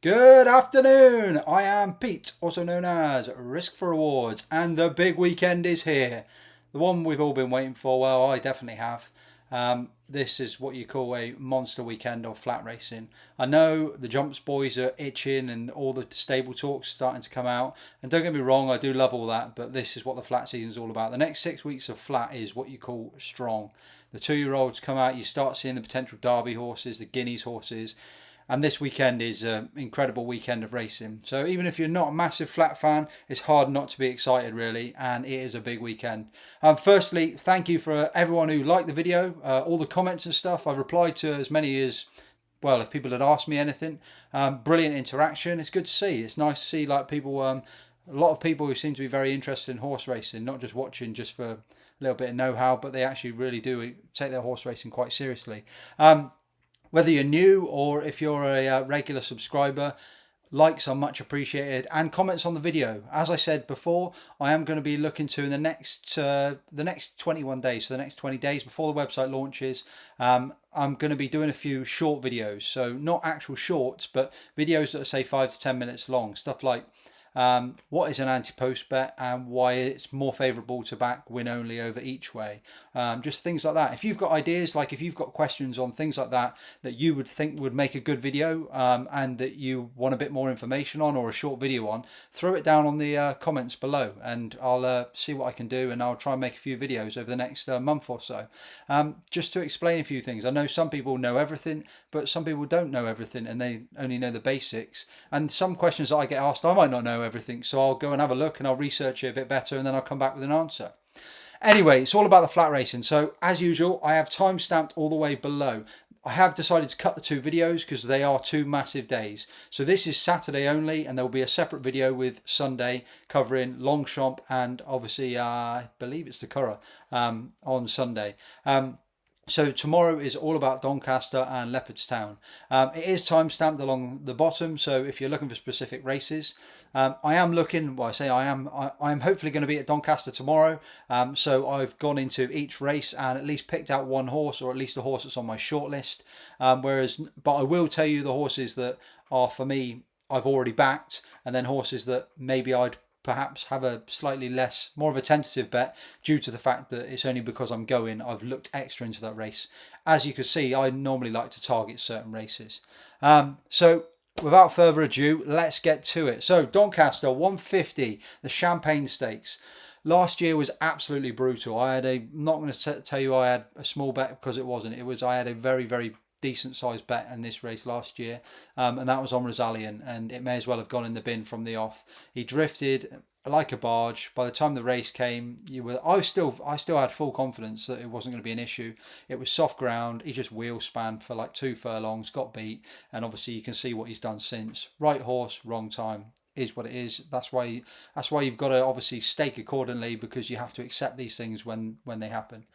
Good afternoon. I am Pete, also known as Risk for Rewards, and the big weekend is here. The one we've all been waiting for. Well, I definitely have. This is what you call a monster weekend of flat racing. I know the Jumps boys are itching and all the stable talks starting to come out. And don't get me wrong, I do love all that, but this is what the flat season is all about. The next 6 weeks of flat is what you call strong. The 2-year-olds come out, you start seeing the potential Derby horses, the Guineas horses, and this weekend is an incredible weekend of racing. So even if you're not a massive flat fan, it's hard not to be excited really, and it is a big weekend. Firstly, thank you for everyone who liked the video, all the comments and stuff. I've replied to as many as, well, if people had asked me anything. Brilliant interaction. It's good to see. It's nice to see like people, a lot of people who seem to be very interested in horse racing, not just watching just for a little bit of know-how, but they actually really do take their horse racing quite seriously. Whether you're new or if you're a regular subscriber, likes are much appreciated, and comments on the video. As I said before, I am going to be looking to in the next 21 days, so the next 20 days before the website launches, I'm going to be doing a few short videos. So not actual shorts, but videos that are say 5 to 10 minutes long. Stuff like what is an anti-post bet and why it's more favourable to back win only over each way. Just things like that. If you've got ideas, like if you've got questions on things like that that you would think would make a good video, and that you want a bit more information on or a short video on, throw it down on the comments below, and I'll see what I can do, and I'll try and make a few videos over the next month or so, just to explain a few things. I know some people know everything, but some people don't know everything and they only know the basics, and some questions that I get asked I might not know everything, so I'll go and have a look and I'll research it a bit better, and then I'll come back with an answer. Anyway, it's all about the flat racing. So as usual, I have time stamped all the way below. I have decided to cut the two videos because they are two massive days. So this is Saturday only, and there will be a separate video with Sunday covering Longchamp and obviously I believe it's the Curragh on Sunday. So tomorrow is all about Doncaster and Leopardstown. It is time stamped along the bottom, so if you're looking for specific races, I am looking. Well, I say I am. I am hopefully going to be at Doncaster tomorrow. So I've gone into each race and at least picked out one horse, or at least a horse that's on my shortlist. But I will tell you the horses that are for me I've already backed, and then horses that maybe I'd perhaps have a slightly more of a tentative bet due to the fact that it's only because I'm going, I've looked extra into that race. As you can see, I normally like to target certain races. So without further ado, let's get to it. So Doncaster 150, the Champagne Stakes. Last year was absolutely brutal. I'm not going to tell you I had a small bet, because it wasn't. I had a very, very decent sized bet in this race last year, and that was on Rosalian, and it may as well have gone in the bin from the off. He drifted like a barge. By the time the race came, I still had full confidence that it wasn't going to be an issue. It was soft ground. He just wheel spanned for like 2 furlongs, got beat, and obviously you can see what he's done since. Right horse, wrong time is what it is. That's why you've got to obviously stake accordingly, because you have to accept these things when they happen.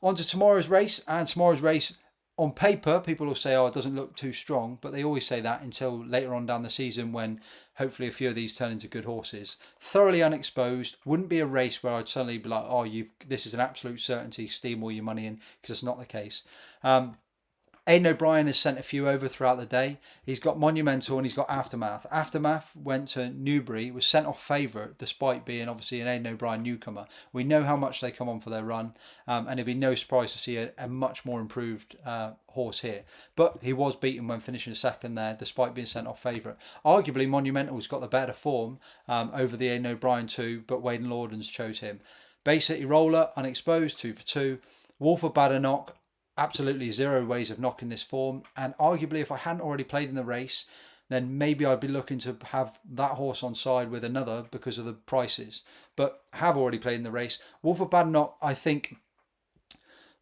On to tomorrow's race, and tomorrow's race, on paper, people will say, oh, it doesn't look too strong, but they always say that until later on down the season, when hopefully a few of these turn into good horses. Thoroughly unexposed. Wouldn't be a race where I'd suddenly be like, oh, this is an absolute certainty, steam all your money in, because it's not the case. Aidan O'Brien has sent a few over throughout the day. He's got Monumental and he's got Aftermath. Aftermath went to Newbury, was sent off favourite despite being obviously an Aidan O'Brien newcomer. We know how much they come on for their run, and it'd be no surprise to see a much more improved horse here. But he was beaten when finishing second there, despite being sent off favourite. Arguably, Monumental's got the better form over the Aidan O'Brien too, but Waden Lawdens chose him. Bay City Roller, unexposed, 2 for 2. Wolf of Badenoch, absolutely zero ways of knocking this form, and arguably if I hadn't already played in the race, then maybe I'd be looking to have that horse on side with another because of the prices, but have already played in the race. Wolf of Badenoch, I think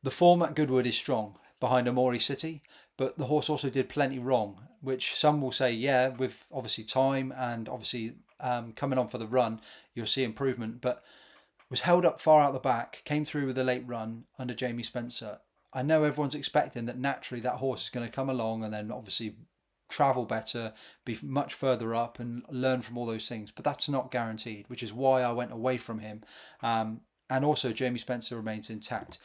the form at Goodwood is strong behind Amori City, but the horse also did plenty wrong, which some will say, yeah, with obviously time and obviously coming on for the run, you'll see improvement, but was held up far out the back, came through with a late run under Jamie Spencer. I know everyone's expecting that naturally that horse is going to come along and then obviously travel better, be much further up and learn from all those things, but that's not guaranteed, which is why I went away from him. And also Jamie Spencer remains intact.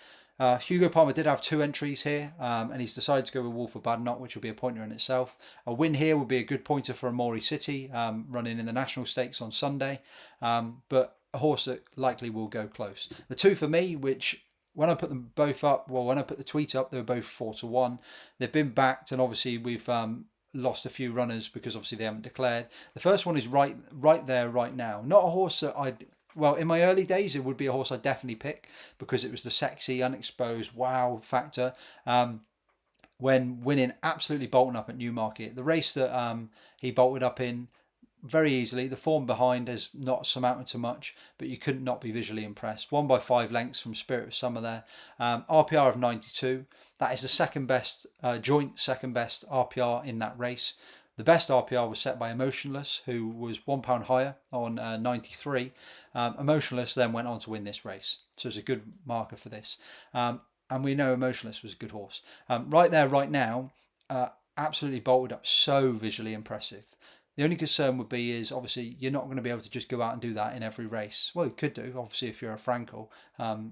Hugo Palmer did have 2 entries here, and he's decided to go with Wolf of Badenoch, which will be a pointer in itself. A win here would be a good pointer for Amori City, running in the National Stakes on Sunday, but a horse that likely will go close. The 2 for me, which when I put them both up, well, when I put the tweet up, they were both 4-1. They've been backed, and obviously we've lost a few runners because obviously they haven't declared. The first one is right there, right now. Not a horse that well, in my early days, it would be a horse I'd definitely pick because it was the sexy, unexposed, wow factor. When winning, absolutely bolting up at Newmarket. The race that he bolted up in very easily. The form behind has not amounted to much, but you couldn't not be visually impressed. Won by 5 lengths from Spirit of Summer there. RPR of 92. That is the second best, joint second best RPR in that race. The best RPR was set by Emotionless, who was £1 higher on 93. Emotionless then went on to win this race. So it's a good marker for this. And we know Emotionless was a good horse. Right there, right now, absolutely bolted up. So visually impressive. The only concern would be is obviously you're not going to be able to just go out and do that in every race. Well, you could do, obviously, if you're a Frankel,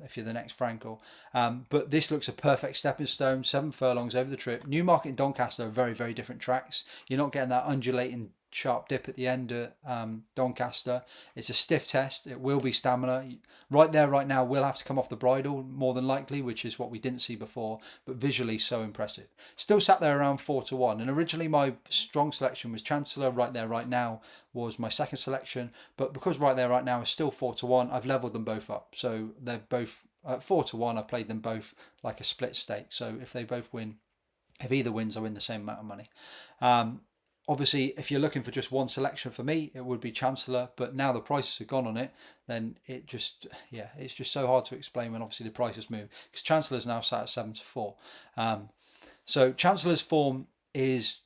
if you're the next Frankel. But this looks a perfect stepping stone. 7 furlongs over the trip. Newmarket and Doncaster are very, very different tracks. You're not getting that undulating sharp dip at the end at Doncaster. It's a stiff test. It will be stamina. Right there, right now, will have to come off the bridle more than likely, which is what we didn't see before, but visually so impressive. Still sat there around 4-1, and originally my strong selection was Chancellor. Right there, right now was my second selection, but because Right There, Right Now is still 4-1, I've leveled them both up. So they're both at 4-1. I've played them both like a split stake. So if they both win, if either wins, I win the same amount of money. Obviously, if you're looking for just one selection for me, it would be Chancellor. But now the prices have gone on it, then it just, yeah, it's just so hard to explain when obviously the prices move. Because Chancellor's now sat at 7-4. So Chancellor's form is,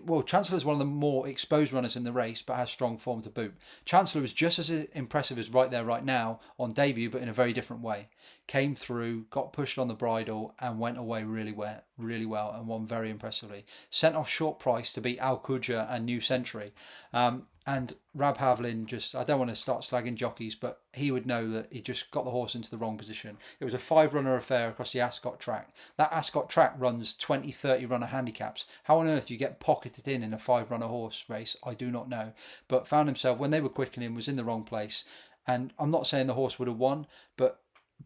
well, Chancellor is one of the more exposed runners in the race, but has strong form to boot. Chancellor was just as impressive as Right There, Right Now on debut, but in a very different way. Came through, got pushed on the bridle, and went away really well, and won very impressively. Sent off short price to beat Al Qudra and New Century. And Rab Havlin just, I don't want to start slagging jockeys, but he would know that he just got the horse into the wrong position. It was a 5-runner affair across the Ascot track. That Ascot track runs 20, 30 runner handicaps. How on earth you get pocketed in a 5-runner horse race, I do not know. But found himself, when they were quickening, was in the wrong place. And I'm not saying the horse would have won, but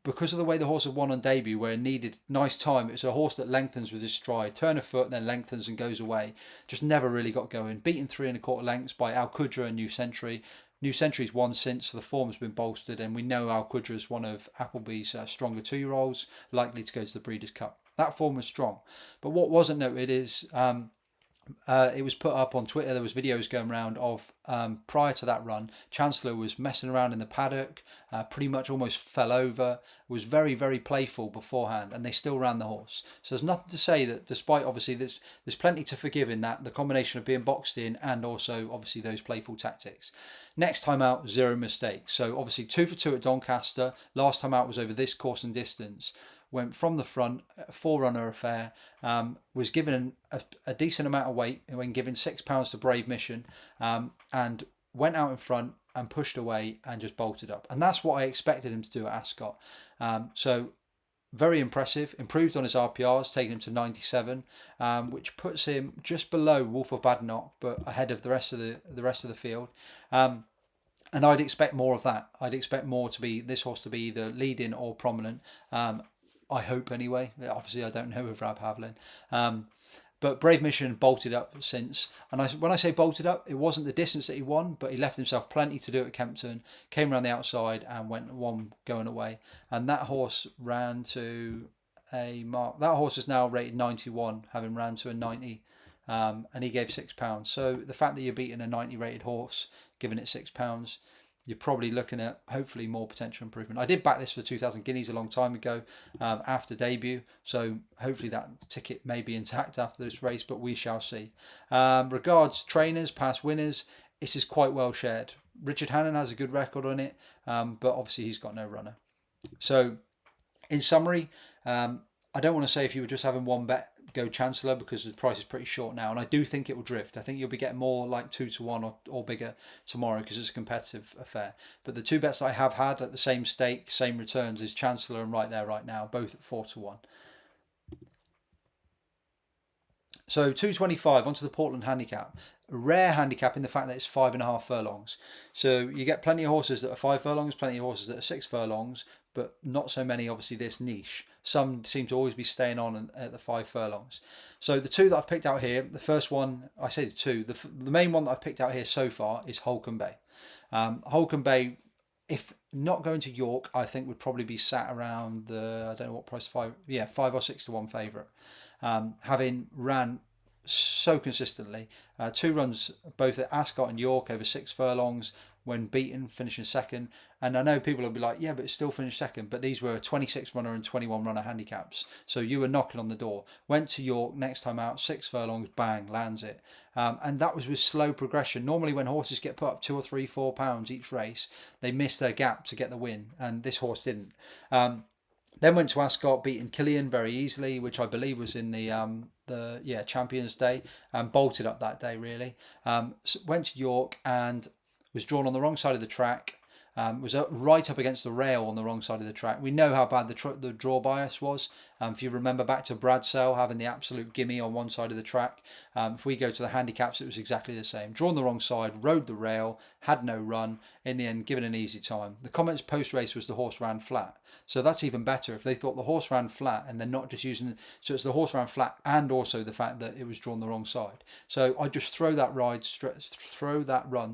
because of the way the horse had won on debut, where it needed nice time, it's a horse that lengthens with his stride, turn a foot and then lengthens and goes away. Just never really got going. Beaten 3 1/4 lengths by Al Qudra and New Century. New Century's won since, so the form's been bolstered, and we know Al Qudra is one of Appleby's stronger 2-year-olds, likely to go to the Breeders' Cup. That form was strong. But what wasn't noted is it was put up on Twitter. There was videos going around of prior to that run, Chancellor was messing around in the paddock, pretty much almost fell over, was very, very playful beforehand, and they still ran the horse. So there's nothing to say that, despite obviously there's plenty to forgive in that, the combination of being boxed in and also obviously those playful tactics. Next time out, 0 mistakes. So obviously 2 for 2 at Doncaster. Last time out was over this course and distance. Went from the front, 4-runner affair, was given a decent amount of weight when given £6 to Brave Mission, and went out in front and pushed away and just bolted up. And that's what I expected him to do at Ascot. So very impressive, improved on his RPRs, taking him to 97, which puts him just below Wolf of Badenoch, but ahead of the rest of the field. And I'd expect more of that. I'd expect more to be this horse to be either leading or prominent. I hope anyway. Obviously, I don't know with Rab Havlin. But Brave Mission bolted up since. And when I say bolted up, it wasn't the distance that he won, but he left himself plenty to do at Kempton, came around the outside and went one going away. And that horse ran to a mark. That horse is now rated 91, having ran to a 90. And he gave £6. So the fact that you're beating a 90 rated horse, giving it £6, you're probably looking at hopefully more potential improvement. I did back this for 2,000 guineas a long time ago after debut, so hopefully that ticket may be intact after this race, but we shall see. Regards trainers, past winners, this is quite well shared. Richard Hannon has a good record on it, but obviously he's got no runner. So in summary, I don't want to say if you were just having one bet, go Chancellor because the price is pretty short now, and I do think it will drift. I think you'll be getting more like 2-1 or bigger tomorrow because it's a competitive affair. But the two bets I have had at the same stake, same returns, is Chancellor and Right There Right Now, both at 4-1. So 225 onto the Portland Handicap. A rare handicap in the fact that it's 5.5 furlongs. So you get plenty of horses that are 5 furlongs, plenty of horses that are 6 furlongs, but not so many obviously this niche. Some seem to always be staying on at the 5 furlongs. So the two that I've picked out here, the first one, I say the two, the main one that I've picked out here so far is Holcombe Bay. Holcombe Bay, if not going to York, I think would probably be sat around the, I don't know what price, 5 or 6-1 favourite. Having ran so consistently, 2 runs both at Ascot and York over 6 furlongs when beaten, finishing second. And I know people will be like, yeah, but it still finished second. But these were 26 runner and 21 runner handicaps. So you were knocking on the door. Went to York, next time out, 6 furlongs, bang, lands it. And that was with slow progression. Normally when horses get put up 2 or 3, 4 pounds each race, they miss their gap to get the win. And this horse didn't. Then went to Ascot, beating Killian very easily, which I believe was in the Champions Day, and bolted up that day really. Went to York and was drawn on the wrong side of the track. Was right up against the rail on the wrong side of the track. We know how bad the draw bias was. If you remember back to Bradsell having the absolute gimme on one side of the track. If we go to the handicaps, it was exactly the same. Drawn the wrong side, rode the rail, had no run. In the end, given an easy time. The comments post-race was the horse ran flat. So that's even better. If they thought the horse ran flat and they're not just using... So it's the horse ran flat and also the fact that it was drawn the wrong side. So I just throw that run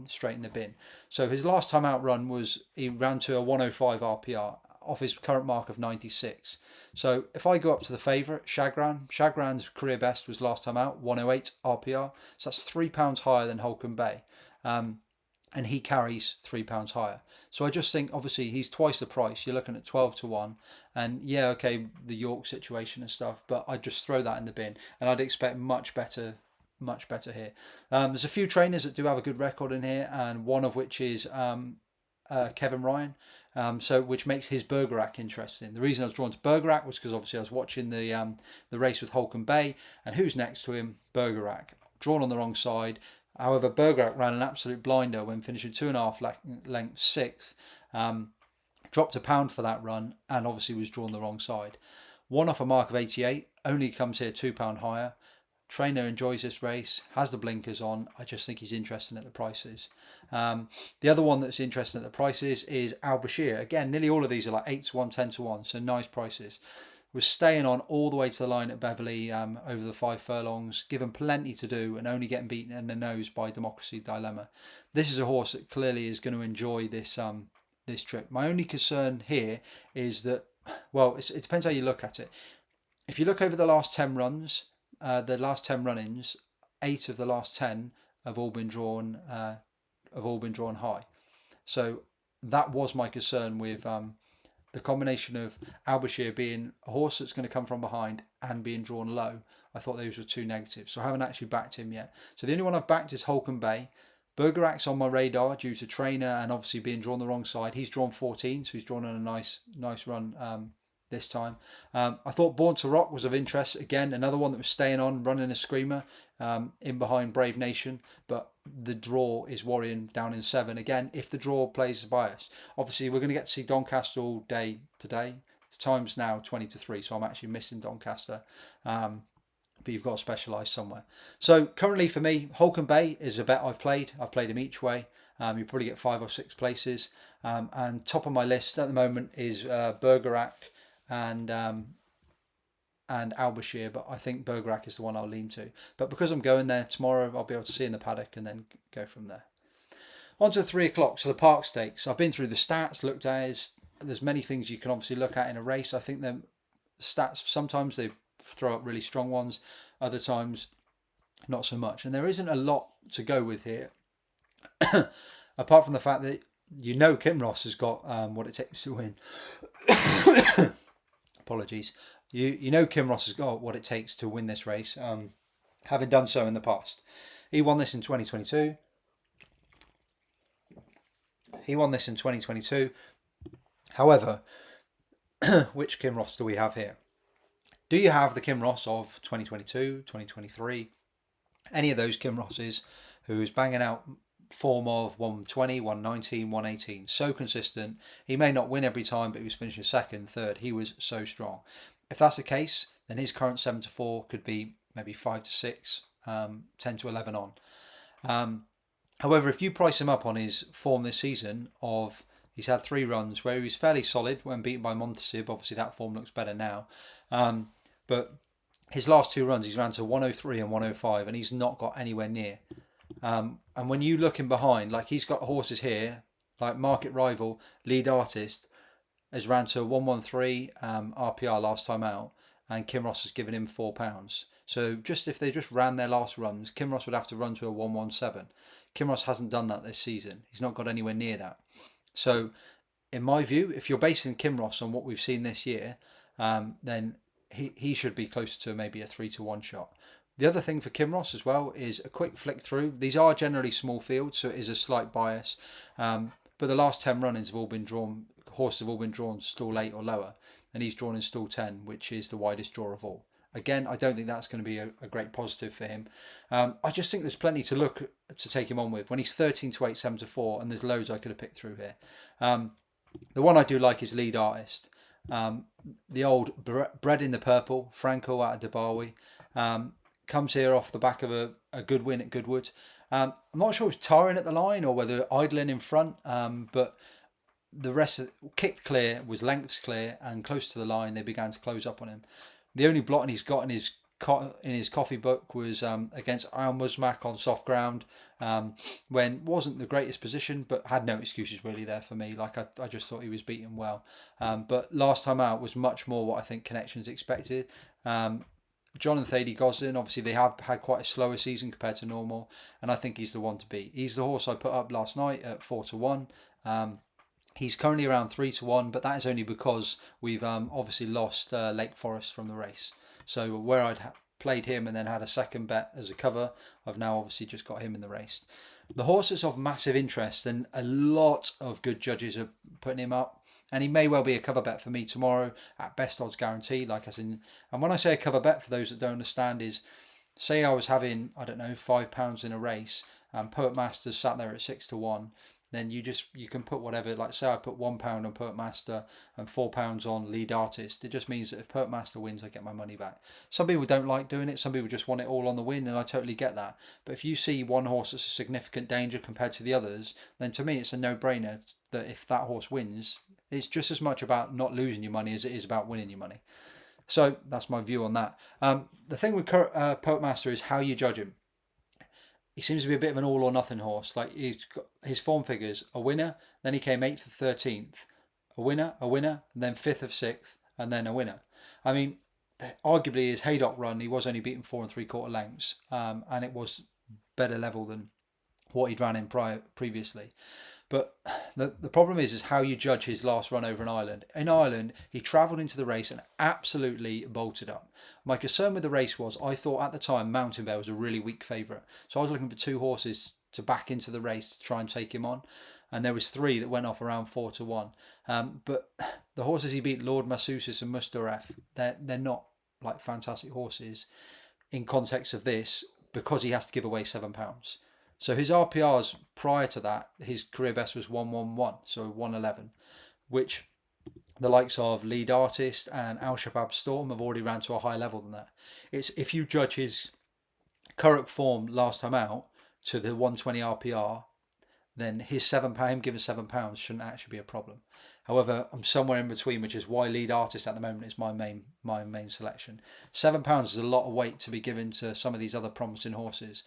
straight in the bin. So his last time out run was he ran to a 105 RPR off his current mark of 96. So if I go up to the favourite, Shagran's career best was last time out, 108 RPR. So that's £3 higher than Holcombe Bay. And he carries £3 higher. So I just think, obviously, he's twice the price. You're looking at 12-1. And yeah, okay, the York situation and stuff, but I'd just throw that in the bin. And I'd expect much better here. There's a few trainers that do have a good record in here, and one of which is Kevin Ryan, which makes his Bergerac interesting. The reason I was drawn to Bergerac was because obviously I was watching the race with Holcombe Bay, and who's next to him? Bergerac. Drawn on the wrong side. However, Bergerac ran an absolute blinder when finishing 2.5 lengths sixth. Dropped £1 for that run, and obviously was drawn the wrong side. One off a mark of 88, only comes here £2 higher. Trainer enjoys this race, has the blinkers on. I just think he's interesting at the prices. The other one that's interesting at the prices is Al Bashir. Again, nearly all of these are like 8-1, 10-1, so nice prices. Was staying on all the way to the line at Beverley over the 5 furlongs, given plenty to do and only getting beaten in the nose by Democracy Dilemma. This is a horse that clearly is going to enjoy this trip. My only concern here is that, well, it depends how you look at it. If you look over the last 10 runs, the last 10 run-ins, 8 of the last 10 have all been drawn high. So that was my concern with the combination of Al Bashir being a horse that's going to come from behind and being drawn low. I thought those were two negatives, so I haven't actually backed him yet. So the only one I've backed is Holcombe Bay. Bergerac's on my radar due to trainer and obviously being drawn the wrong side. He's drawn 14, so he's drawn on a nice run this time. I thought Born to Rock was of interest. Again, another one that was staying on, running a screamer in behind Brave Nation, but the draw is worrying down in 7. Again, if the draw plays bias. Obviously, we're going to get to see Doncaster all day today. The time's now 20-3, so I'm actually missing Doncaster. But you've got to specialise somewhere. So currently for me, Holcombe Bay is a bet I've played. I've played him each way. You probably get 5 or 6 places. And top of my list at the moment is Bergerac and Al Bashir, but I think Bergerac is the one I'll lean to. But because I'm going there tomorrow, I'll be able to see in the paddock and then go from there. On to 3 o'clock, so the Park Stakes. I've been through the stats, looked at it. There's many things you can obviously look at in a race. I think the stats, sometimes they throw up really strong ones, other times not so much. And there isn't a lot to go with here, apart from the fact that you know Kinross has got what it takes to win. Apologies. You know Kinross has got what it takes to win this race, having done so in the past. He won this in 2022. However, which Kinross do we have here? Do you have the Kinross of 2022, 2023? Any of those Kinrosses who's banging out form of 120, 119, 118. So consistent. He may not win every time, but he was finishing second, third. He was so strong. If that's the case, then his current 7 to 4 could be maybe 5 to 6, 10 to 11 on. However, if you price him up on his form this season of he's had 3 runs where he was fairly solid when beaten by Montasib. Obviously, that form looks better now. But his last 2 runs, he's ran to 103 and 105, and he's not got anywhere near. And when you look in behind, like he's got horses here, like Market Rival, Lead Artist, has ran to 113 RPR last time out, and Kinross has given him £4. So just if they just ran their last runs, Kinross would have to run to a 117. Kinross hasn't done that this season. He's not got anywhere near that. So in my view, if you're basing Kinross on what we've seen this year, then he should be closer to maybe a 3 to 1 shot. The other thing for Kinross as well is a quick flick through. These are generally small fields, so it is a slight bias. But the last 10 run-ins have all been drawn, horses have all been drawn stall 8 or lower, and he's drawn in stall 10, which is the widest draw of all. Again, I don't think that's going to be a great positive for him. I just think there's plenty to look to take him on with. When he's 13 to 8, 7 to 4, and there's loads I could have picked through here. The one I do like is Lead Artist. The old bred in the purple, Franco out of Debarwi. Comes here off the back of a good win at Goodwood. I'm not sure if it's tiring at the line or whether idling in front, but the rest kicked clear, was lengths clear, and close to the line they began to close up on him. The only blotting he's got in his coffee book was against Al Musmak on soft ground, when wasn't the greatest position, but had no excuses really there for me. Like I just thought he was beaten well, but last time out was much more what I think Connections expected. John and Thady Gosling, obviously they have had quite a slower season compared to normal, and I think he's the one to beat. He's the horse I put up last night at 4 to 1. He's currently around 3 to 1, but that is only because we've obviously lost Lake Forest from the race. So where I'd played him and then had a second bet as a cover, I've now obviously just got him in the race. The horse is of massive interest, and a lot of good judges are putting him up. And he may well be a cover bet for me tomorrow at best odds guarantee. And when I say a cover bet, for those that don't understand, is say I was having, I don't know, £5 in a race, and Poet Master's sat there at 6 to 1. Then you can put whatever, like say I put £1 on Poet Master and £4 on Lead Artist. It just means that if Poet Master wins, I get my money back. Some people don't like doing it. Some people just want it all on the win, and I totally get that. But if you see one horse that's a significant danger compared to the others, then to me it's a no-brainer that if that horse wins, it's just as much about not losing your money as it is about winning your money. So that's my view on that. The thing with Poet Master is how you judge him. He seems to be a bit of an all or nothing horse. Like he's got his form figures: a winner, then he came 8th of 13th, a winner, and then 5th of 6th, and then a winner. I mean, arguably his Haydock run, he was only beaten 4 3/4 lengths, and it was better level than what he'd ran in previously. But the problem is how you judge his last run over in Ireland. In Ireland, he travelled into the race and absolutely bolted up. My concern with the race was I thought at the time Mountain Bear was a really weak favourite. So I was looking for 2 horses to back into the race to try and take him on. And there was 3 that went off around 4 to 1. But the horses he beat, Lord Masusis and Mustaref, they're not like fantastic horses in context of this, because he has to give away £7. So his RPRs prior to that, his career best was 111, so 111, which the likes of Lead Artist and Al Shabab Storm have already ran to a higher level than that. It's if you judge his current form last time out to the 120 RPR, then his him given £7 shouldn't actually be a problem. However, I'm somewhere in between, which is why Lead Artist at the moment is my main selection. £7 is a lot of weight to be given to some of these other promising horses.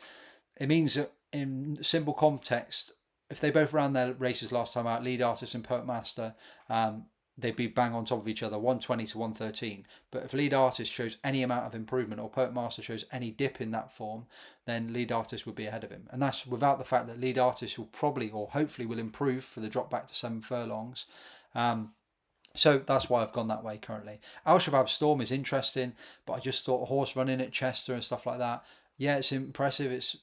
It means that in simple context, if they both ran their races last time out, Lead Artist and Poet Master, they'd be bang on top of each other, 120 to 113. But if Lead Artist shows any amount of improvement or Poet Master shows any dip in that form, then Lead Artist would be ahead of him. And that's without the fact that Lead Artist will probably or hopefully will improve for the drop back to 7 furlongs. So that's why I've gone that way currently. Al Shabab Storm is interesting, but I just thought a horse running at Chester and stuff like that, yeah, it's impressive. It's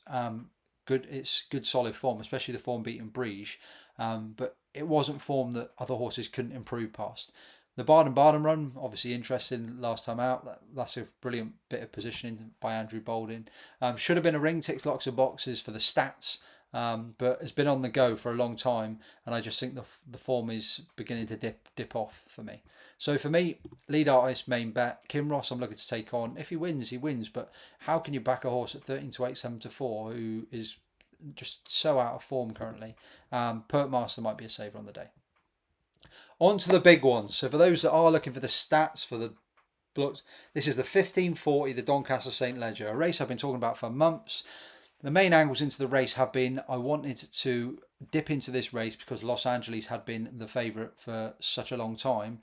good. It's good solid form, especially the form beaten Briege. But it wasn't form that other horses couldn't improve past. The Baden run, obviously interesting last time out. That's a brilliant bit of positioning by Andrew Balding. Should have been a ring, ticks lots of boxes for the stats, but has been on the go for a long time, and I just think the form is beginning to dip off for me. So for me, lead artist, main bet. Kinross I'm looking to take on. If he wins, he wins, but how can you back a horse at 13 to 8, 7 to 4 who is just so out of form currently? Perkmaster might be a saver on the day. On to the big ones. So for those that are looking for the stats for the blocks, this is the 1540, the Doncaster St Leger, a race I've been talking about for months. The main angles into the race have been I wanted to dip into this race because Los Angeles had been the favourite for such a long time,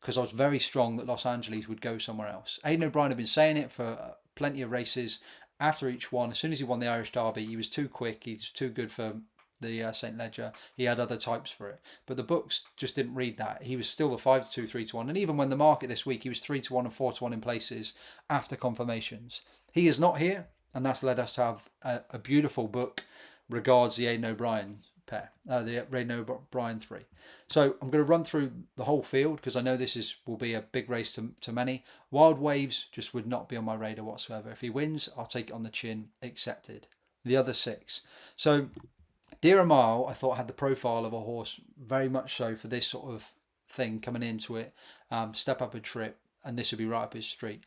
because I was very strong that Los Angeles would go somewhere else. Aidan O'Brien had been saying it for plenty of races. After each one, as soon as he won the Irish Derby, he was too quick, he was too good for the St Leger. He had other types for it, but the books just didn't read that. He was still the 5 to 2, 3 to 1, and even when the market this week, he was 3 to 1 and 4 to 1 in places after confirmations. He is not here, and that's led us to have a beautiful book regards the Aidan O'Brien pair, the Aidan O'Brien 3. So I'm going to run through the whole field because I know this will be a big race to many. Wild Waves just would not be on my radar whatsoever. If he wins, I'll take it on the chin, accepted. The other 6. So Dear Mile, I thought had the profile of a horse very much so for this sort of thing coming into it. Step up a trip, and this would be right up his street.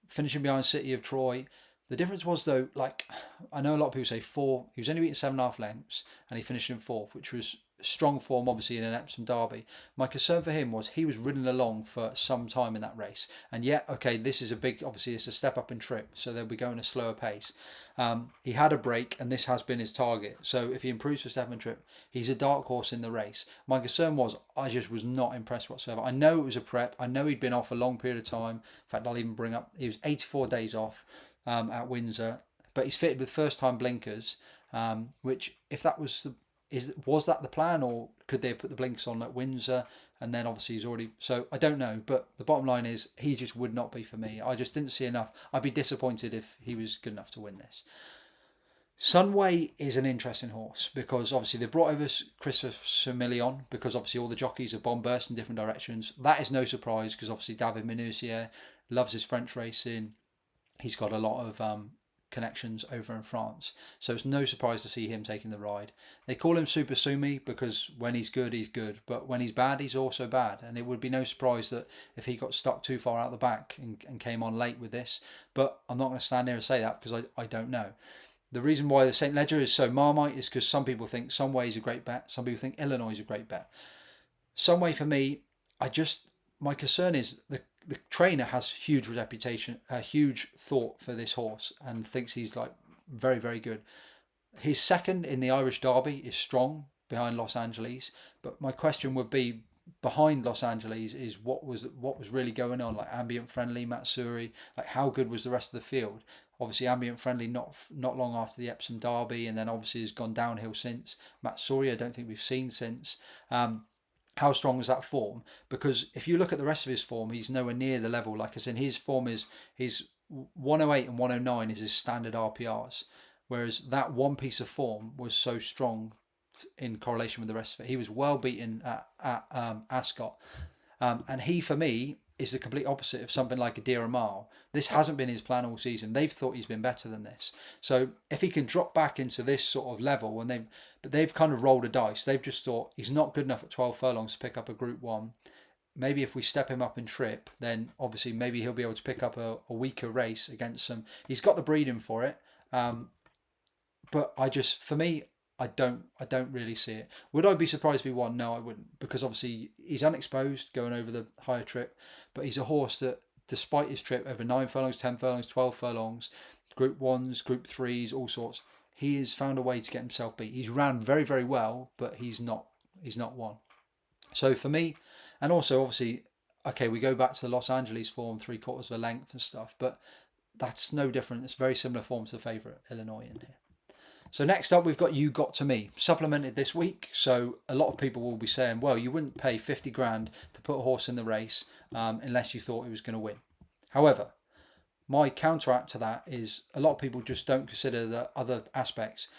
Finishing behind City of Troy. The difference was though, like I know a lot of people say 4. He was only beaten 7.5 lengths, and he finished in 4th, which was strong form, obviously in an Epsom Derby. My concern for him was he was ridden along for some time in that race, and yet okay, this is a big, obviously it's a step up in trip, so they'll be going a slower pace. He had a break, and this has been his target. So if he improves for step and trip, he's a dark horse in the race. My concern was I just was not impressed whatsoever. I know it was a prep. I know he'd been off a long period of time. In fact, I'll even bring up he was 84 days off at Windsor, but he's fitted with first time blinkers, which if that was that the plan, or could they have put the blinkers on at Windsor and then obviously he's already, so I don't know, but the bottom line is he just would not be for me. I just didn't see enough. I'd be disappointed if he was good enough to win this. Sunway is an interesting horse because obviously they brought over Christopher Semillon because obviously all the jockeys have bombed in different directions. That is no surprise because obviously David Minussier loves his French racing. He's got a lot of connections over in France, so it's no surprise to see him taking the ride. They call him Super Sumi because when he's good, but when he's bad, he's also bad, and it would be no surprise that if he got stuck too far out the back and came on late with this, but I'm not going to stand here and say that because I don't know. The reason why the St Leger is so Marmite is because some people think Sunway is a great bet, some people think Illinois is a great bet. Sunway for me, my concern is the trainer has huge reputation, a huge thought for this horse, and thinks he's like very, very good. His second in the Irish Derby is strong behind Los Angeles, but my question would be behind Los Angeles is what was really going on, like Ambient Friendly, Matsuri, like how good was the rest of the field? Obviously Ambient Friendly not long after the Epsom Derby, and then obviously has gone downhill since. Matsuri I don't think we've seen since. How strong is that form? Because if you look at the rest of his form, he's nowhere near the level. Like I said, his form is his 108 and 109 is his standard RPRs, whereas that one piece of form was so strong in correlation with the rest of it. He was well beaten at Ascot, and he for me is the complete opposite of something like a Dear Mile. This hasn't been his plan all season. They've thought he's been better than this. So if he can drop back into this sort of level, and they've kind of rolled a dice. They've just thought he's not good enough at 12 furlongs to pick up a Group 1. Maybe if we step him up in trip, then obviously maybe he'll be able to pick up a weaker race against some. He's got the breeding for it, but for me, I don't really see it. Would I be surprised if he won? No, I wouldn't, because obviously he's unexposed going over the higher trip, but he's a horse that, despite his trip over 9 furlongs, 10 furlongs, 12 furlongs, Group 1s, Group 3s, all sorts, he has found a way to get himself beat. He's ran very, very well, but he's not won. So for me, and also obviously, okay, we go back to the Los Angeles form, 3/4 of a length and stuff, but that's no different. It's very similar form to the favourite Illinois in here. So next up, we've got You Got To Me, supplemented this week. So a lot of people will be saying, well, you wouldn't pay 50 grand to put a horse in the race unless you thought he was going to win. However, my counteract to that is a lot of people just don't consider the other aspects.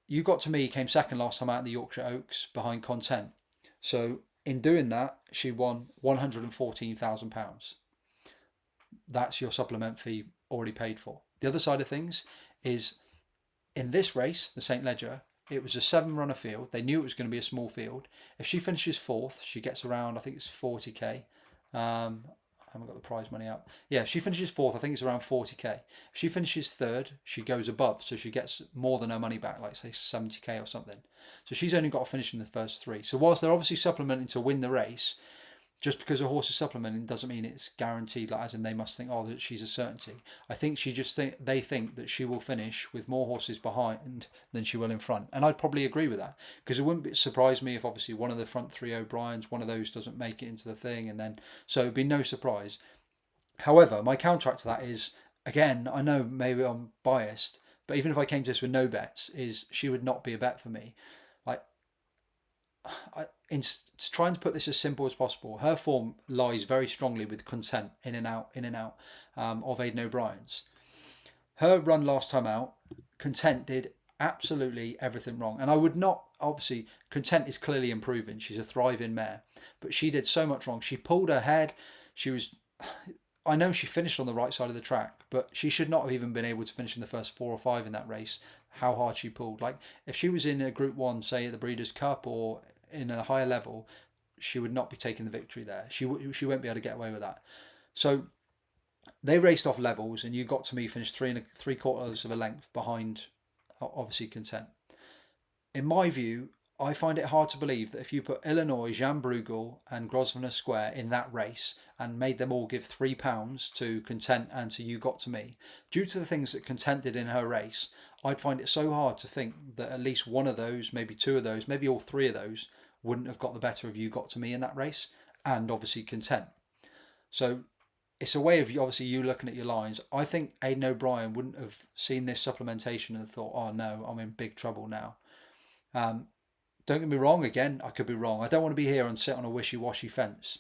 You Got To Me came second last time out in the Yorkshire Oaks behind Content. So In doing that, she won £114,000. That's your supplement fee already paid for. The other side of things is, in this race, the St Leger, it was a 7-runner field. They knew it was going to be a small field. If she finishes 4th, she gets around, I think it's 40k. I haven't got the prize money up. Yeah, if she finishes 4th, I think it's around 40k. If she finishes 3rd, she goes above, so she gets more than her money back, like say 70k or something. So she's only got to finish in the first 3. So whilst they're obviously supplementing to win the race, just because a horse is supplementing doesn't mean it's guaranteed, like as in they must think, oh, that she's a certainty. I think they think that she will finish with more horses behind than she will in front. And I'd probably agree with that, because it wouldn't surprise me if obviously one of the front 3 O'Briens, one of those doesn't make it into the thing, and then so it'd be no surprise. However, my counteract to that is, again, I know maybe I'm biased, but even if I came to this with no bets, is she would not be a bet for me. Like, in trying to put this as simple as possible, her form lies very strongly with Content in and out of Aidan O'Brien's. Her run last time out, Content did absolutely everything wrong, and I would not, obviously Content is clearly improving, she's a thriving mare, but she did so much wrong. She pulled her head, I know she finished on the right side of the track, but she should not have even been able to finish in the first 4 or 5 in that race. How hard she pulled. Like, if she was in a Group 1, say at the Breeders' Cup or in a higher level, she would not be taking the victory there. She won't be able to get away with that. So they raced off levels, and You Got To Me finished 3 3/4 of a length behind, obviously, Content. In my view, I find it hard to believe that if you put Illinois, Jean Bruegel and Grosvenor Square in that race and made them all give £3 to Content and to You Got To Me, due to the things that Content did in her race, I'd find it so hard to think that at least one of those, maybe 2 of those, maybe all 3 of those wouldn't have got the better of You Got To Me in that race, and obviously Content. So it's a way of obviously you looking at your lines. I think Aidan O'Brien wouldn't have seen this supplementation and thought, oh no, I'm in big trouble now. Don't get me wrong, again, I could be wrong. I don't want to be here and sit on a wishy-washy fence.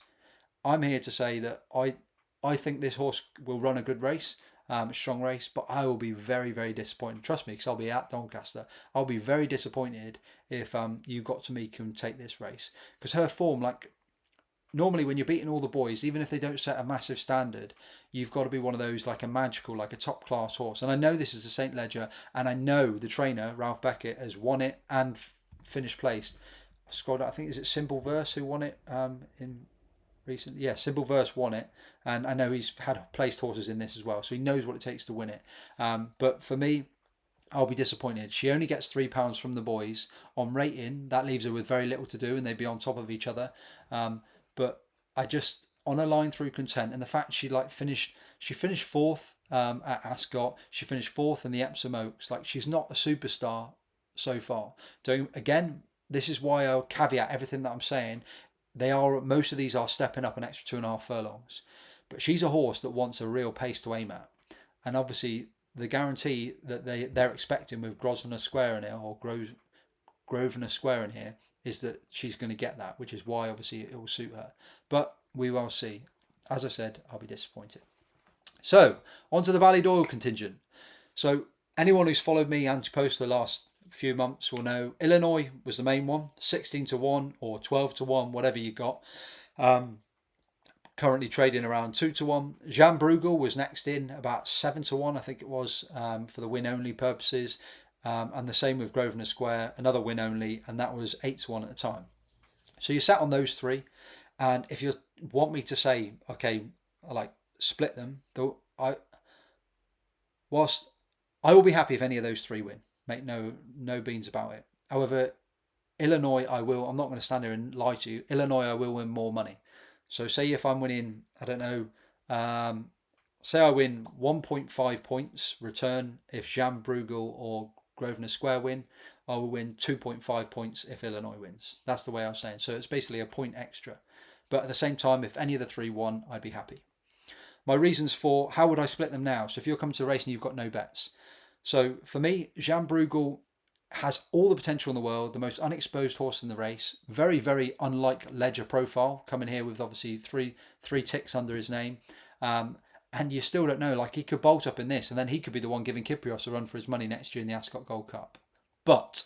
I'm here to say that I think this horse will run a good race, a strong race, but I will be very, very disappointed. Trust me, because I'll be at Doncaster. I'll be very disappointed if You Got To Me can take this race. Because her form, like, normally when you're beating all the boys, even if they don't set a massive standard, you've got to be one of those, like a magical, like a top class horse. And I know this is a St Leger, and I know the trainer, Ralph Beckett, has won it and finished placed. I scrolled out, I think, is it Simple Verse who won it in recent? Yeah, Simple Verse won it, and I know he's had placed horses in this as well, so he knows what it takes to win it. But for me, I'll be disappointed. She only gets £3 from the boys on rating. That leaves her with very little to do, and they'd be on top of each other. But I just, on a line through Content, and the fact she finished 4th at Ascot, she finished 4th in the Epsom Oaks. Like, she's not a superstar so far. Again, this is why I'll caveat everything that I'm saying. Most of these are stepping up an extra 2.5 furlongs, but she's a horse that wants a real pace to aim at, and obviously the guarantee that they're expecting with Grosvenor Square in here, or Grosvenor Square in here, is that she's going to get that, which is why obviously it will suit her. But we will see. As I said, I'll be disappointed. So on to the Ballydoyle contingent. So anyone who's followed me anti-post the last few months will know Illinois was the main one, 16-1 or 12-1, whatever you got. Currently trading around 2-1. Jean Bruegel was next in, about 7-1, I think it was, for the win only purposes. And the same with Grosvenor Square, another win only, and that was 8-1 at the time. So you sat on those 3, and if you want me to say, okay, like split them, though, whilst I will be happy if any of those 3 win, make no beans about it. However, Illinois, I'm not going to stand here and lie to you. Illinois, I will win more money. So say if I'm winning, I don't know, say I win 1.5 points return if Jean Bruegel or Grosvenor Square win, I will win 2.5 points if Illinois wins. That's the way I was saying. So it's basically a point extra. But at the same time, if any of the 3 won, I'd be happy. My reasons for how would I split them now? So if you're coming to the race and you've got no bets. So for me, Jean Bruegel has all the potential in the world, the most unexposed horse in the race. Very, very unlike Leger profile, coming here with obviously three ticks under his name. And you still don't know, like he could bolt up in this and then he could be the one giving Kyprios a run for his money next year in the Ascot Gold Cup. But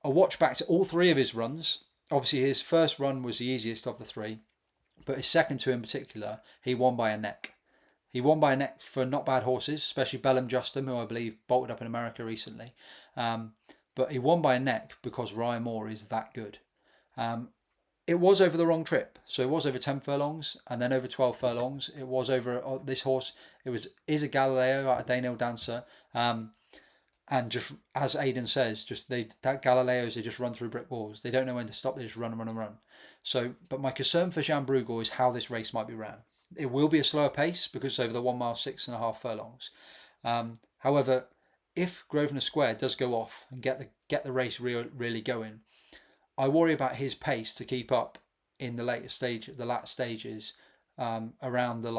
I watched back to all 3 of his runs Obviously, his first run was the easiest of the three, but his second two in particular, he won by a neck. He won by a neck for not bad horses, especially Bellum Justin, who I believe bolted up in America recently. Um, but he won by a neck because Ryan Moore is that good. Um, it was over the wrong trip, so it was over 10 furlongs and then over 12 furlongs. It was over this horse. It was is a Galileo out of Daniel Dancer. And just as Aidan says, just that Galileos, they just run through brick walls. They don't know when to stop. They just run and run and run. So, but my concern for Jean Bruegel is how this race might be ran. It will be a slower pace because it's over the 1 mile 6.5 furlongs. However, if Grosvenor Square does go off and get the race really going, I worry about his pace to keep up in the lat stages, around the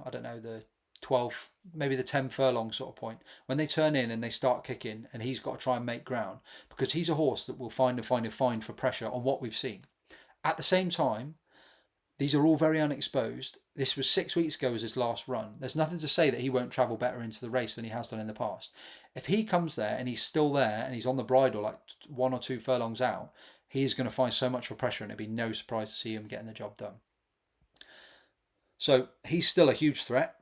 I don't know, the 12, maybe the 10 furlong sort of point, when they turn in and they start kicking and he's got to try and make ground, because he's a horse that will find for pressure on what we've seen. At the same time, these are all very unexposed. This was 6 weeks ago as his last run. There's nothing to say that he won't travel better into the race than he has done in the past. If he comes there and he's still there and he's on the bridle like 1 or 2 furlongs out, he's going to find so much for pressure, and it'd be no surprise to see him getting the job done. So he's still a huge threat.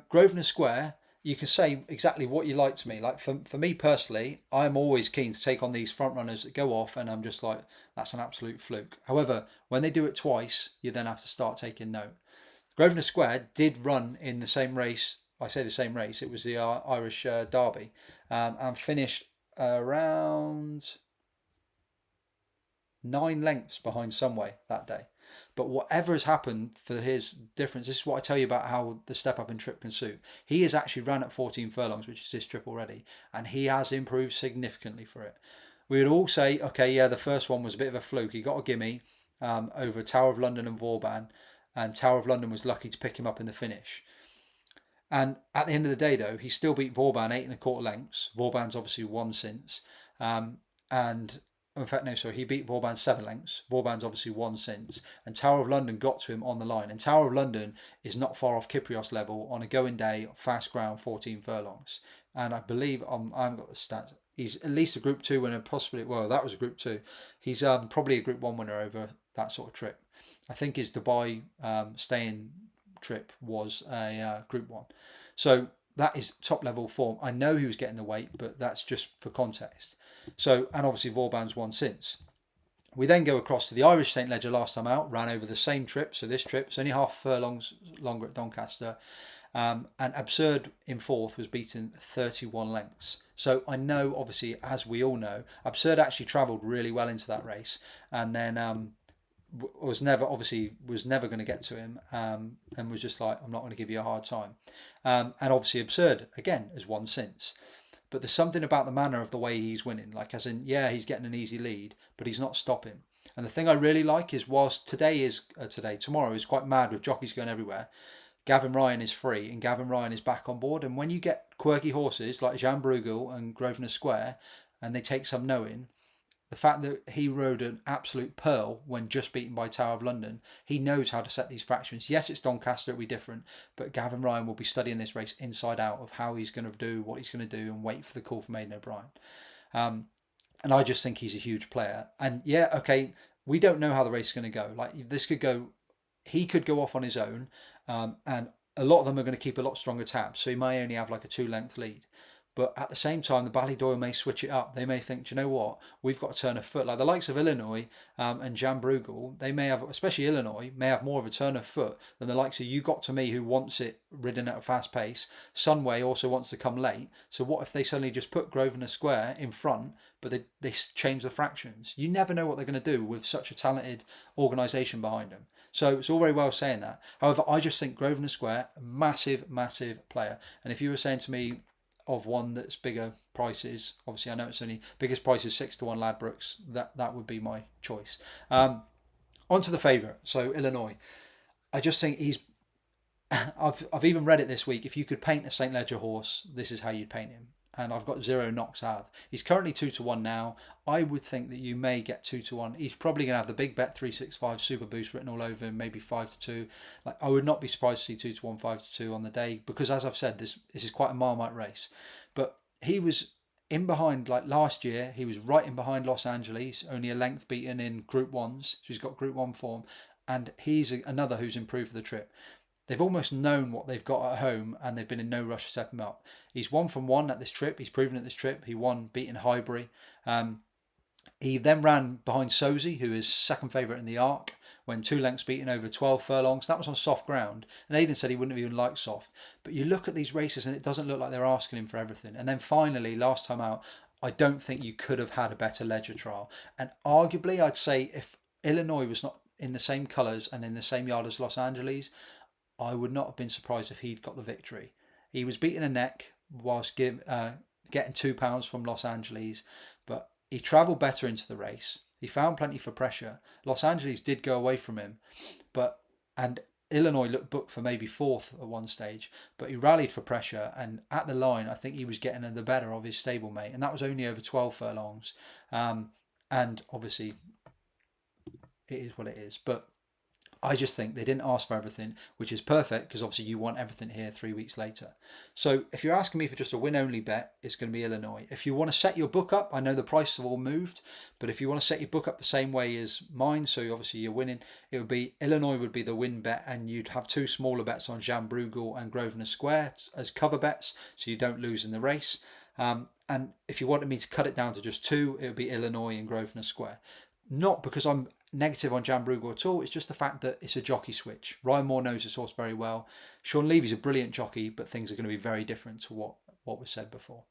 Grosvenor Square, you can say exactly what you like to me. Like for me personally, I'm always keen to take on these front runners that go off, and I'm just like, that's an absolute fluke. However, when they do it twice, you then have to start taking note. Grosvenor Square did run in the same race. I say the same race. It was the Irish Derby, and finished around 9 lengths behind Sunway that day. But whatever has happened for his difference, this is what I tell you about how the step up in trip can suit. He has actually ran at 14 furlongs, which is his trip already, and he has improved significantly for it. We would all say, okay, yeah, the first one was a bit of a fluke. He got a gimme over Tower of London and Vauban, and Tower of London was lucky to pick him up in the finish. And at the end of the day, though, he still beat Vauban 8.25 lengths. Vauban's obviously won since. And in fact, no, sorry, he beat Vauban 7 lengths. Vauban's obviously won since. And Tower of London got to him on the line. And Tower of London is not far off Kyprios level on a going day, fast ground, 14 furlongs. And I believe, I haven't got the stats, he's at least a Group 2 winner, possibly, well, that was a Group 2. He's probably a Group 1 winner over that sort of trip. I think his Dubai staying trip was a Group 1. So that is top level form. I know he was getting the weight, but that's just for context. So, and obviously Vauban's won since. We then go across to the Irish St Leger last time out, ran over the same trip. So this trip, it's only half furlongs longer at Doncaster. And Absurd in fourth was beaten 31 lengths. So I know, obviously, as we all know, Absurd actually travelled really well into that race, and then was never going to get to him, and was just like, I'm not going to give you a hard time. And obviously Absurd again has won since. But there's something about the manner of the way he's winning, like as in, yeah, he's getting an easy lead, but he's not stopping. And the thing I really like is, whilst tomorrow is quite mad with jockeys going everywhere, Gavin Ryan is free and Gavin Ryan is back on board. And when you get quirky horses like Jean Bruegel and Grosvenor Square, and they take some knowing, the fact that he rode an absolute pearl when just beaten by Tower of London, he knows how to set these fractions. Yes, it's Doncaster, it'll be different, but Gavin Ryan will be studying this race inside out of how he's going to do, what he's going to do, and wait for the call from Aidan O'Brien. And I just think he's a huge player. And yeah, okay, we don't know how the race is going to go. Like, this could go, he could go off on his own, and a lot of them are going to keep a lot stronger tabs, so he may only have like a 2-length lead. But at the same time, the Ballydoyle may switch it up. They may think, do you know what? We've got to turn a foot. Like the likes of Illinois and Jan Bruegel, they may have, especially Illinois, may have more of a turn of foot than the likes of You Got To Me, who wants it ridden at a fast pace. Sunway also wants to come late. So what if they suddenly just put Grosvenor Square in front, but they change the fractions? You never know what they're going to do with such a talented organisation behind them. So it's all very well saying that. However, I just think Grosvenor Square, massive, massive player. And if you were saying to me, of one that's bigger prices, obviously I know it's only biggest price is 6-1 Ladbrokes, that would be my choice. On to the favourite, so Illinois. I just think he's I've even read it this week. If you could paint a St Leger horse, this is how you'd paint him. And I've got 0 knocks out. He's currently 2-1 now. I would think that you may get 2-1. He's probably going to have the big bet 365 super boost written all over him, maybe 5-2. Like, I would not be surprised to see 2-1, 5-2 on the day, because as I've said, this is quite a Marmite race. But he was in behind, like last year, he was right in behind Los Angeles, only a length beaten in Group 1s. So he's got Group 1 form. And he's another who's improved for the trip. They've almost known what they've got at home and they've been in no rush to step him up. He's 1 from 1 at this trip. He's proven at this trip. He won beating Highbury. He then ran behind Sozy, who is second favourite in the Arc, when 2 lengths beaten over 12 furlongs. That was on soft ground. And Aidan said he wouldn't have even liked soft. But you look at these races and it doesn't look like they're asking him for everything. And then finally, last time out, I don't think you could have had a better Leger trial. And arguably, I'd say if Illinois was not in the same colours and in the same yard as Los Angeles, I would not have been surprised if he'd got the victory. He was beating a neck whilst getting £2 from Los Angeles, but he travelled better into the race. He found plenty for pressure. Los Angeles did go away from him, and Illinois looked booked for maybe 4th at one stage, but he rallied for pressure, and at the line, I think he was getting the better of his stablemate, and that was only over 12 furlongs. And obviously, it is what it is, but I just think they didn't ask for everything, which is perfect because obviously you want everything here 3 weeks later. So if you're asking me for just a win-only bet, it's going to be Illinois. If you want to set your book up, I know the prices have all moved, but if you want to set your book up the same way as mine, so obviously you're winning, it would be Illinois would be the win bet, and you'd have 2 smaller bets on Jean Bruegel and Grosvenor Square as cover bets, so you don't lose in the race. And if you wanted me to cut it down to just 2, it would be Illinois and Grosvenor Square. Not because I'm negative on Jan Bruegel at all. It's just the fact that it's a jockey switch. Ryan Moore knows this horse very well. Sean Levy's a brilliant jockey, but things are going to be very different to what was said before.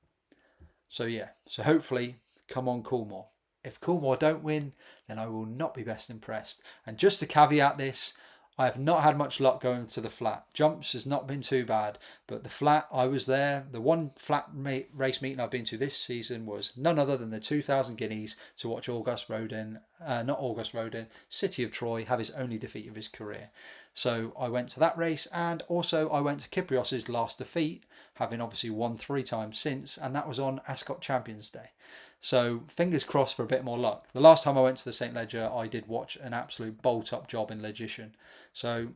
So yeah, so hopefully, come on Coolmore. If Coolmore don't win, then I will not be best impressed. And just to caveat this, I have not had much luck going to the flat. Jumps has not been too bad, but the flat, I was there. The one flat race meeting I've been to this season was none other than the 2,000 guineas to watch City of Troy have his only defeat of his career. So I went to that race, and also I went to Kyprios's last defeat, having obviously won 3 times since, and that was on Ascot Champions Day. So fingers crossed for a bit more luck. The last time I went to the St Leger, I did watch an absolute bolt-up job in Logician. So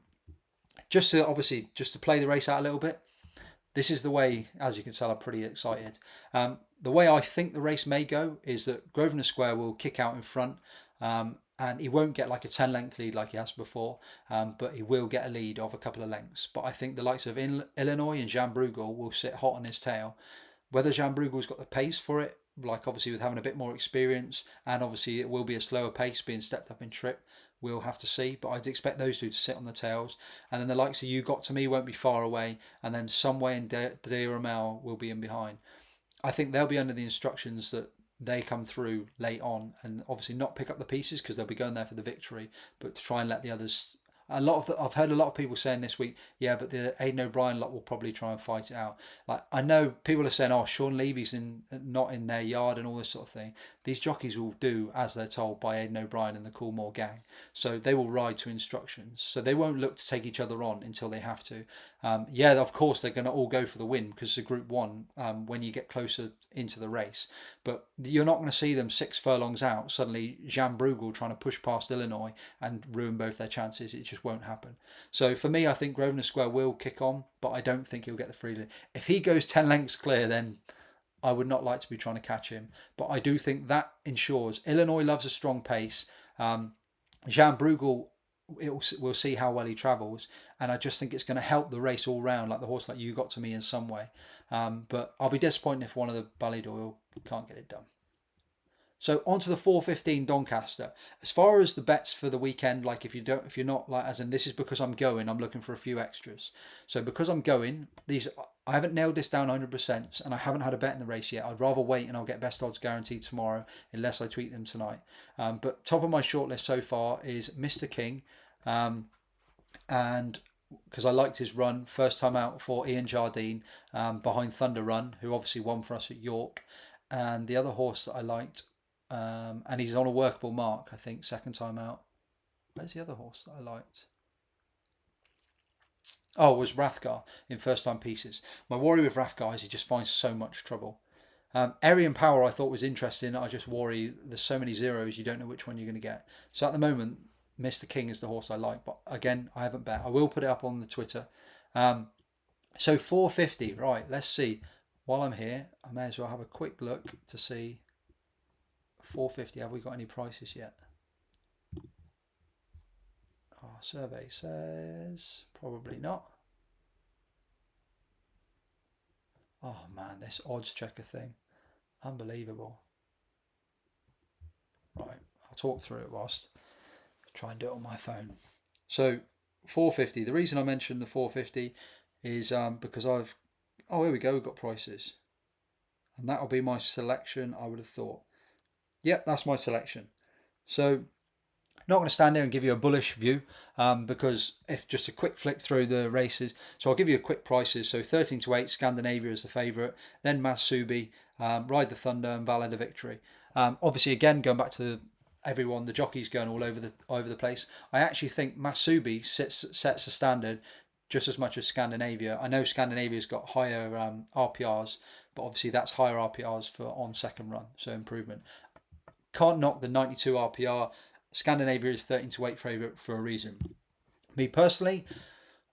just to play the race out a little bit, this is the way, as you can tell, I'm pretty excited. The way I think the race may go is that Grosvenor Square will kick out in front, and he won't get like a 10-length lead like he has before, but he will get a lead of a couple of lengths. But I think the likes of Illinois and Jean Bruegel will sit hot on his tail. Whether Jean Bruegel's got the pace for it, like obviously with having a bit more experience, and obviously it will be a slower pace being stepped up in trip, we'll have to see. But I'd expect those 2 to sit on the tails, and then the likes of You Got To Me won't be far away, and then Someway and De Ramel will be in behind. I think they'll be under the instructions that they come through late on, and obviously not pick up the pieces because they'll be going there for the victory, but to try and let the others. I've heard a lot of people saying this week, yeah, but the Aidan O'Brien lot will probably try and fight it out. Like, I know people are saying, oh, Sean Levy's not in their yard and all this sort of thing. These jockeys will do as they're told by Aidan O'Brien and the Coolmore gang. So they will ride to instructions. So they won't look to take each other on until they have to. Yeah, of course they're going to all go for the win because it's a Group 1 when you get closer into the race. But you're not going to see them 6 furlongs out, suddenly Jean Bruegel trying to push past Illinois and ruin both their chances. It just won't happen. So for me, I think Grosvenor Square will kick on, but I don't think he'll get the free lead. If he goes 10 lengths clear, then I would not like to be trying to catch him. But I do think that ensures Illinois loves a strong pace. Jean Bruegel, we'll see how well he travels, and I just think it's going to help the race all round, like the horse like You Got To Me in some way. But I'll be disappointed if one of the Ballydoyle can't get it done. So on to the 4:15 Doncaster. As far as the bets for the weekend, like if you're not like, as in this is because I'm going, I'm looking for a few extras. So because I'm going, I haven't nailed this down 100%, and I haven't had a bet in the race yet. I'd rather wait, and I'll get best odds guaranteed tomorrow, unless I tweet them tonight. But top of my shortlist so far is Mr. King, and because I liked his run first time out for Ian Jardine, behind Thunder Run, who obviously won for us at York, and the other horse that I liked. And he's on a workable mark, I think, second time out. Where's the other horse that I liked? Oh, it was Rathgar in first time pieces. My worry with Rathgar is he just finds so much trouble. Arian Power I thought was interesting. I just worry there's so many zeros you don't know which one you're going to get. So at the moment, Mr. King is the horse I like. But again, I haven't bet. I will put it up on the Twitter. So 450, right, let's see. while I'm here, I may as well have a quick look to see 450. Have we got any prices yet? Our survey says probably not. Oh man, this odds checker thing, unbelievable. Right, I'll talk through it whilst I try and do it on my phone. So 450. The reason I mentioned the 450 is because oh, here we go. We've got prices, and that'll be my selection. I would have thought. Yep, that's my selection. So not going to stand there and give you a bullish view because if just a quick flick through the races, so I'll give you a quick prices. So 13 to 8, Scandinavia is the favourite, then Matsubi, Ride the Thunder, and Valor de Victory. Obviously, again going back to everyone, the jockeys going all over the place. I actually think Matsubi sets a standard just as much as Scandinavia. I know Scandinavia's got higher RPRs, but obviously that's higher RPRs for on second run, so improvement. Can't knock the 92 RPR. Scandinavia is 13 to 8 favourite for a reason. Me personally,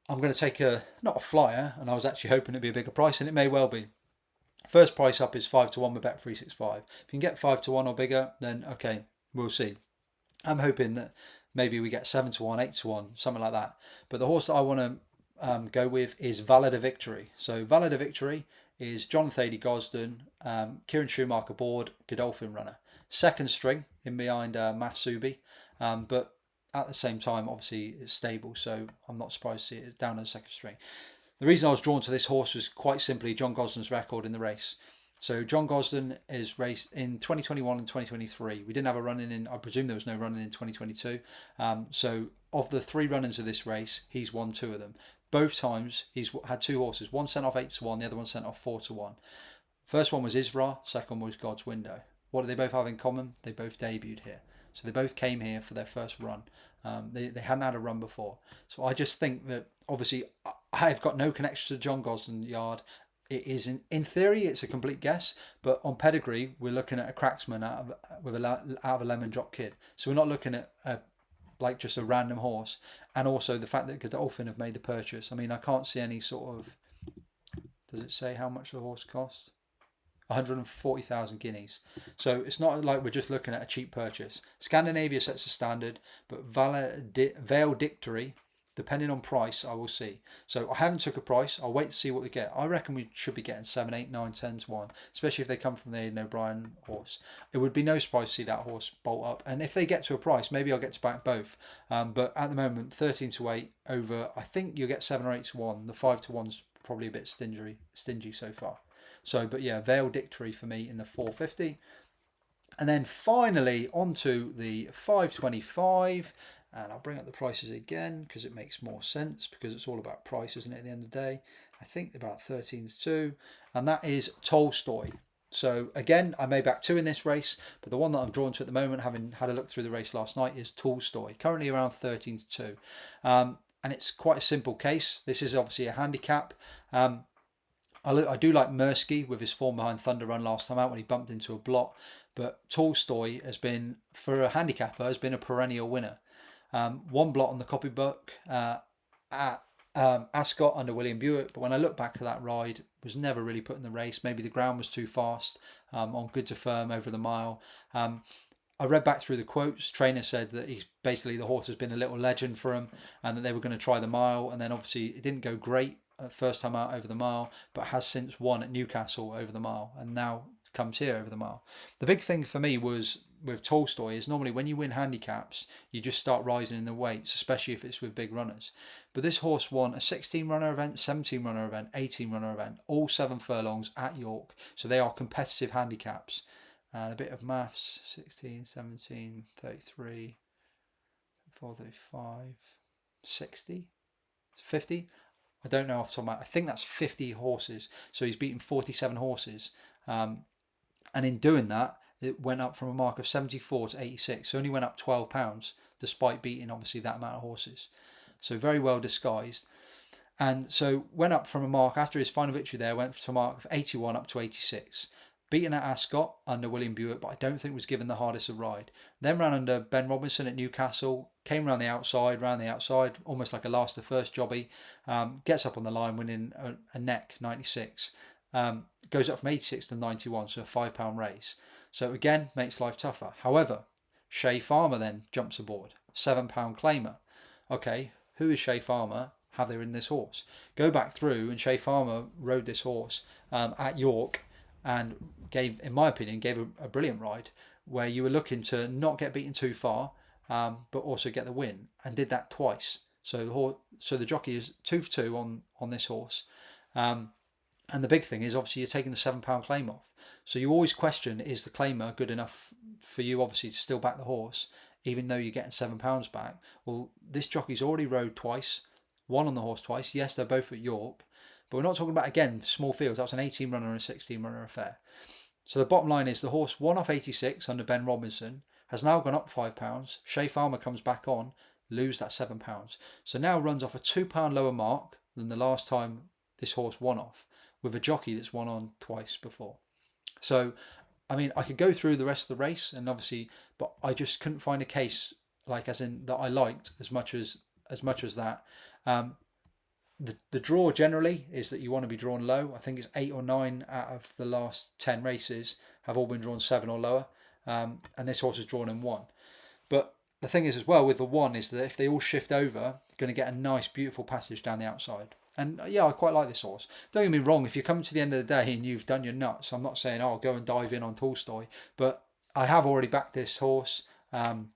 I'm going to take not a flyer, and I was actually hoping it'd be a bigger price, and it may well be. First price up is 5 to 1 with Bet365. If you can get 5 to 1 or bigger, then okay, we'll see. I'm hoping that maybe we get 7 to 1, 8 to 1, something like that. But the horse that I want to go with is Valor de Victory. So Valor de Victory is John Thady Gosden, Kieran Schumacher board, Godolphin runner. Second string in behind Matsubi, but at the same time, obviously, it's stable, so I'm not surprised to see it down as second string. The reason I was drawn to this horse was quite simply John Gosden's record in the race. So John Gosden is raced in 2021 and 2023. We didn't have a running in, I presume there was no running in 2022. So of the 3 run-ins of this race, he's won 2 of them. Both times he's had 2 horses, one sent off 8 to 1, the other one sent off 4 to 1. First one was Isra, second was God's Window. What do they both have in common? They both debuted here. So they both came here for their first run. They hadn't had a run before. So I just think that obviously I've got no connection to John Gosden Yard. It is in theory it's a complete guess, but on pedigree we're looking at a cracksman out of a lemon drop kid. So we're not looking at like just a random horse. And also the fact that Godolphin have made the purchase. I mean, I can't see any sort of. Does it say how much the horse cost? 140,000 guineas. So it's not like we're just looking at a cheap purchase. Scandinavia sets a standard, but Valedictory, depending on price, I will see. So I haven't took a price. I'll wait to see what we get. I reckon we should be getting 7, 8, 9, 10 to 1, especially if they come from the Aidan O'Brien horse. It would be no surprise to see that horse bolt up. And if they get to a price, maybe I'll get to back both. But at the moment, 13 to 8 over, I think you'll get 7 or 8 to 1. The 5 to 1's probably a bit stingy so far. So, but yeah, Valedictory for me in the 450. And then finally onto the 525. And I'll bring up the prices again because it makes more sense because it's all about price, isn't it, at the end of the day? I think about 13 to 2. And that is Tolstoy. So again, I may back 2 in this race, but the one that I'm drawn to at the moment, having had a look through the race last night, is Tolstoy, currently around 13 to 2. And it's quite a simple case. This is obviously a handicap. I do like Mirsky with his form behind Thunder Run last time out when he bumped into a block, but Tolstoy has been, for a handicapper, has been a perennial winner. One blot on the copybook at Ascot under William Buick, but when I look back at that ride, was never really put in the race. Maybe the ground was too fast on good to firm over the mile. I read back through the quotes. Trainer said that he's basically the horse has been a little legend for him, and that they were going to try the mile, and then obviously it didn't go great first time out over the mile, but has since won at Newcastle over the mile, and now comes here over the mile. The big thing for me was with Tolstoy is normally when you win handicaps, you just start rising in the weights, especially if it's with big runners. But this horse won a 16 runner event, 17 runner event, 18 runner event, all 7 furlongs at York. So they are competitive handicaps. And a bit of maths, 16, 17, 33, 4, 35, 60, 50. I don't know off the top of my head. I think that's 50 horses. So he's beaten 47 horses. And in doing that, it went up from a mark of 74 to 86. So only went up £12, despite beating obviously that amount of horses. So very well disguised. And so went up from a mark after his final victory there, went to a mark of 81 up to 86. Beaten at Ascot under William Buick, but I don't think was given the hardest of ride. Then ran under Ben Robinson at Newcastle, came round the outside, almost like a last to first jobby. Gets up on the line, winning a neck 96. goes up from 86 to 91, so a £5 raise. So again, makes life tougher. However, Shea Farmer then jumps aboard, £7 claimer. Okay, who is Shea Farmer? Have they ridden this horse? Go back through, and Shea Farmer rode this horse at York, and gave, in my opinion, gave a brilliant ride where you were looking to not get beaten too far, but also get the win, and did that twice. So the jockey is 2 for 2 on this horse. And the big thing is, obviously, you're taking the £7 claim off. So you always question, is the claimer good enough for you, obviously, to still back the horse, even though you're getting £7 back? Well, this jockey's already rode twice, won on the horse twice. Yes, they're both at York, but we're not talking about, again, small fields. That was an 18 runner and a 16 runner affair. So the bottom line is the horse won off 86 under Ben Robinson, has now gone up £5. Shea Farmer comes back on, lose that £7. So now runs off a £2 lower mark than the last time this horse won off, with a jockey that's won on twice before. So, I mean, I could go through the rest of the race, and obviously, but I just couldn't find a case, like, as in that I liked as much as that. The draw generally is that you want to be drawn low. I think it's 8 or 9 out of the last 10 races have all been drawn 7 or lower, and this horse is drawn in 1. But the thing is as well with the 1 is that if they all shift over, you're going to get a nice, beautiful passage down the outside. And yeah, I quite like this horse. Don't get me wrong, if you come to the end of the day and you've done your nuts, I'm not saying, oh, go and dive in on Tolstoy, but I have already backed this horse. Have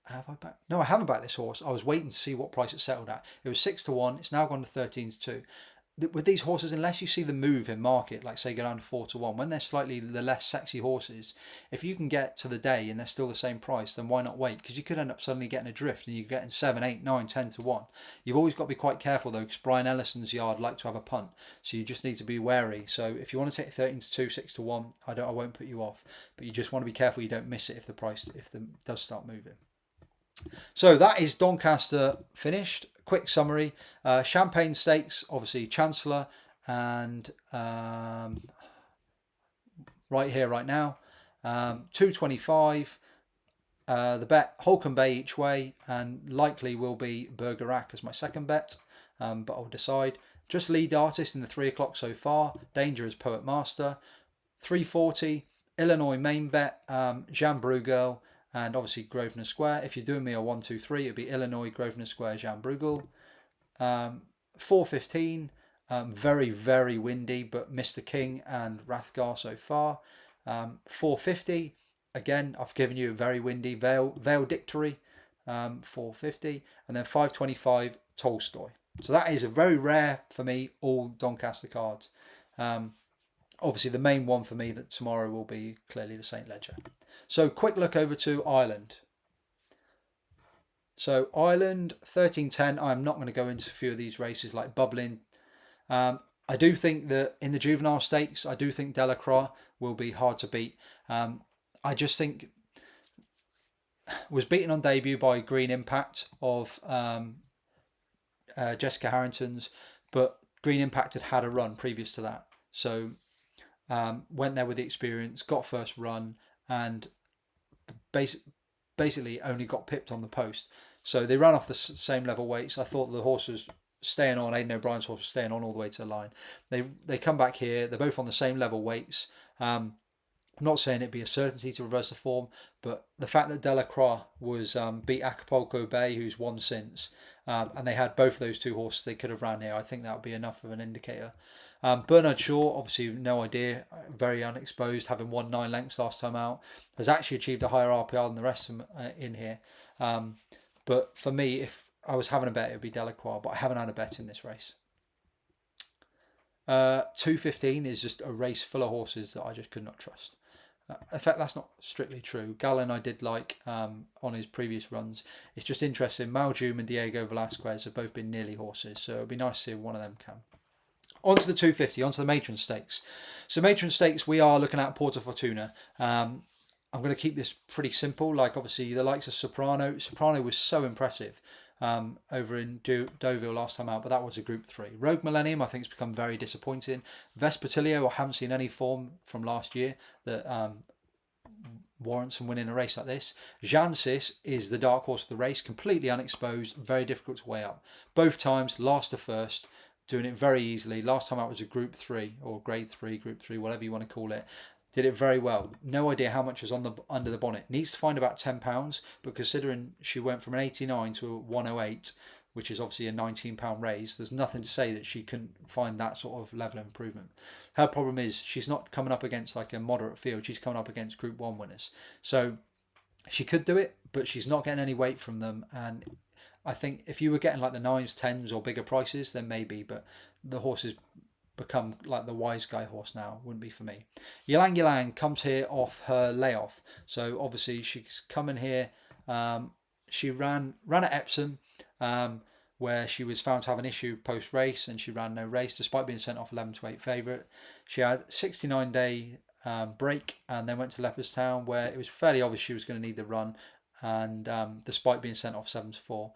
I backed? No, I haven't backed this horse. I was waiting to see what price it settled at. It was 6 to 1. It's now gone to 13 to 2. With these horses, unless you see the move in market, like say go down to 4 to 1, when they're slightly the less sexy horses, if you can get to the day and they're still the same price, then why not wait? Because you could end up suddenly getting a drift and you're getting 7, 8, 9, 10 to 1. You've always got to be quite careful though, because Brian Ellison's yard like to have a punt, so you just need to be wary. So if you want to take 13 to 2, 6 to 1, I won't put you off, but you just want to be careful you don't miss it if the does start moving. So that is Doncaster finished. Quick summary: Champagne Stakes, obviously Chancellor, and right here, right now, 225. The bet Holcombe Bay each way, and likely will be Bergerac as my second bet, but I'll decide. Just lead artist in the 3 o'clock so far. Danger as Poet Master. 340 Illinois main bet, Jean Bruegel, and obviously Grosvenor Square. If you're doing me a 1, 2, 3, it'd be Illinois, Grosvenor Square, Jean Bruegel. 415, very, very windy, but Mr. King and Rathgar so far. 450, again, I've given you a very windy Vale Dictory, 450, and then 525 Tolstoy. So that is a very rare for me, all Doncaster cards. Obviously, the main one for me that tomorrow will be clearly the St Leger. So quick look over to Ireland. So Ireland, 1310. I'm not going to go into a few of these races like Bubbling. I do think that in the juvenile stakes, I do think Delacroix will be hard to beat. I just think was beaten on debut by Green Impact of Jessica Harrington's, but Green Impact had a run previous to that. So went there with the experience, got first run, and basically only got pipped on the post. So they ran off the same level weights. I thought the horse was staying on, Aidan O'Brien's horse was staying on all the way to the line. They come back here, they're both on the same level weights. I'm not saying it'd be a certainty to reverse the form, but the fact that Delacroix was beat Acapulco Bay, who's won since, and they had both of those two horses they could have ran here, I think that would be enough of an indicator. Bernard Shaw, obviously no idea, very unexposed, having won 9 lengths last time out, has actually achieved a higher RPR than the rest of them in here. But for me, if I was having a bet, it would be Delacroix, but I haven't had a bet in this race. 215 is just a race full of horses that I just could not trust. In fact, that's not strictly true. Gallon I did like on his previous runs. It's just interesting. Maljoum and Diego Velasquez have both been nearly horses, so it'd be nice to see if one of them can. On to the 250, on to the Matron Stakes. So Matron Stakes, we are looking at Porta Fortuna. I'm going to keep this pretty simple. Like obviously the likes of Soprano. Soprano was so impressive over in Deauville last time out, but that was a Group 3. Rogue Millennium, I think, has become very disappointing. Vespertilio, I haven't seen any form from last year that warrants him winning a race like this. Jancis is the dark horse of the race, completely unexposed, very difficult to weigh up. Both times, last to first, doing it very easily. Last time out was a Group 3 or Grade 3, Group 3, whatever you want to call it. Did it very well. No idea how much is on the under the bonnet. Needs to find about £10, but considering she went from an 89 to a 108, which is obviously a £19 raise, there's nothing to say that she couldn't find that sort of level of improvement. Her problem is she's not coming up against like a moderate field. She's coming up against Group 1 winners. So she could do it, but she's not getting any weight from them. And I think if you were getting like the 9s, 10s or bigger prices, then maybe, but the horses become like the wise guy horse now. Wouldn't be for me. Ylang Ylang comes here off her layoff. So obviously she's coming here. She ran at Epsom, where she was found to have an issue post race, and she ran no race despite being sent off 11 to 8 favourite. She had 69-day break and then went to Leopardstown, where it was fairly obvious she was going to need the run, and despite being sent off 7 to 4,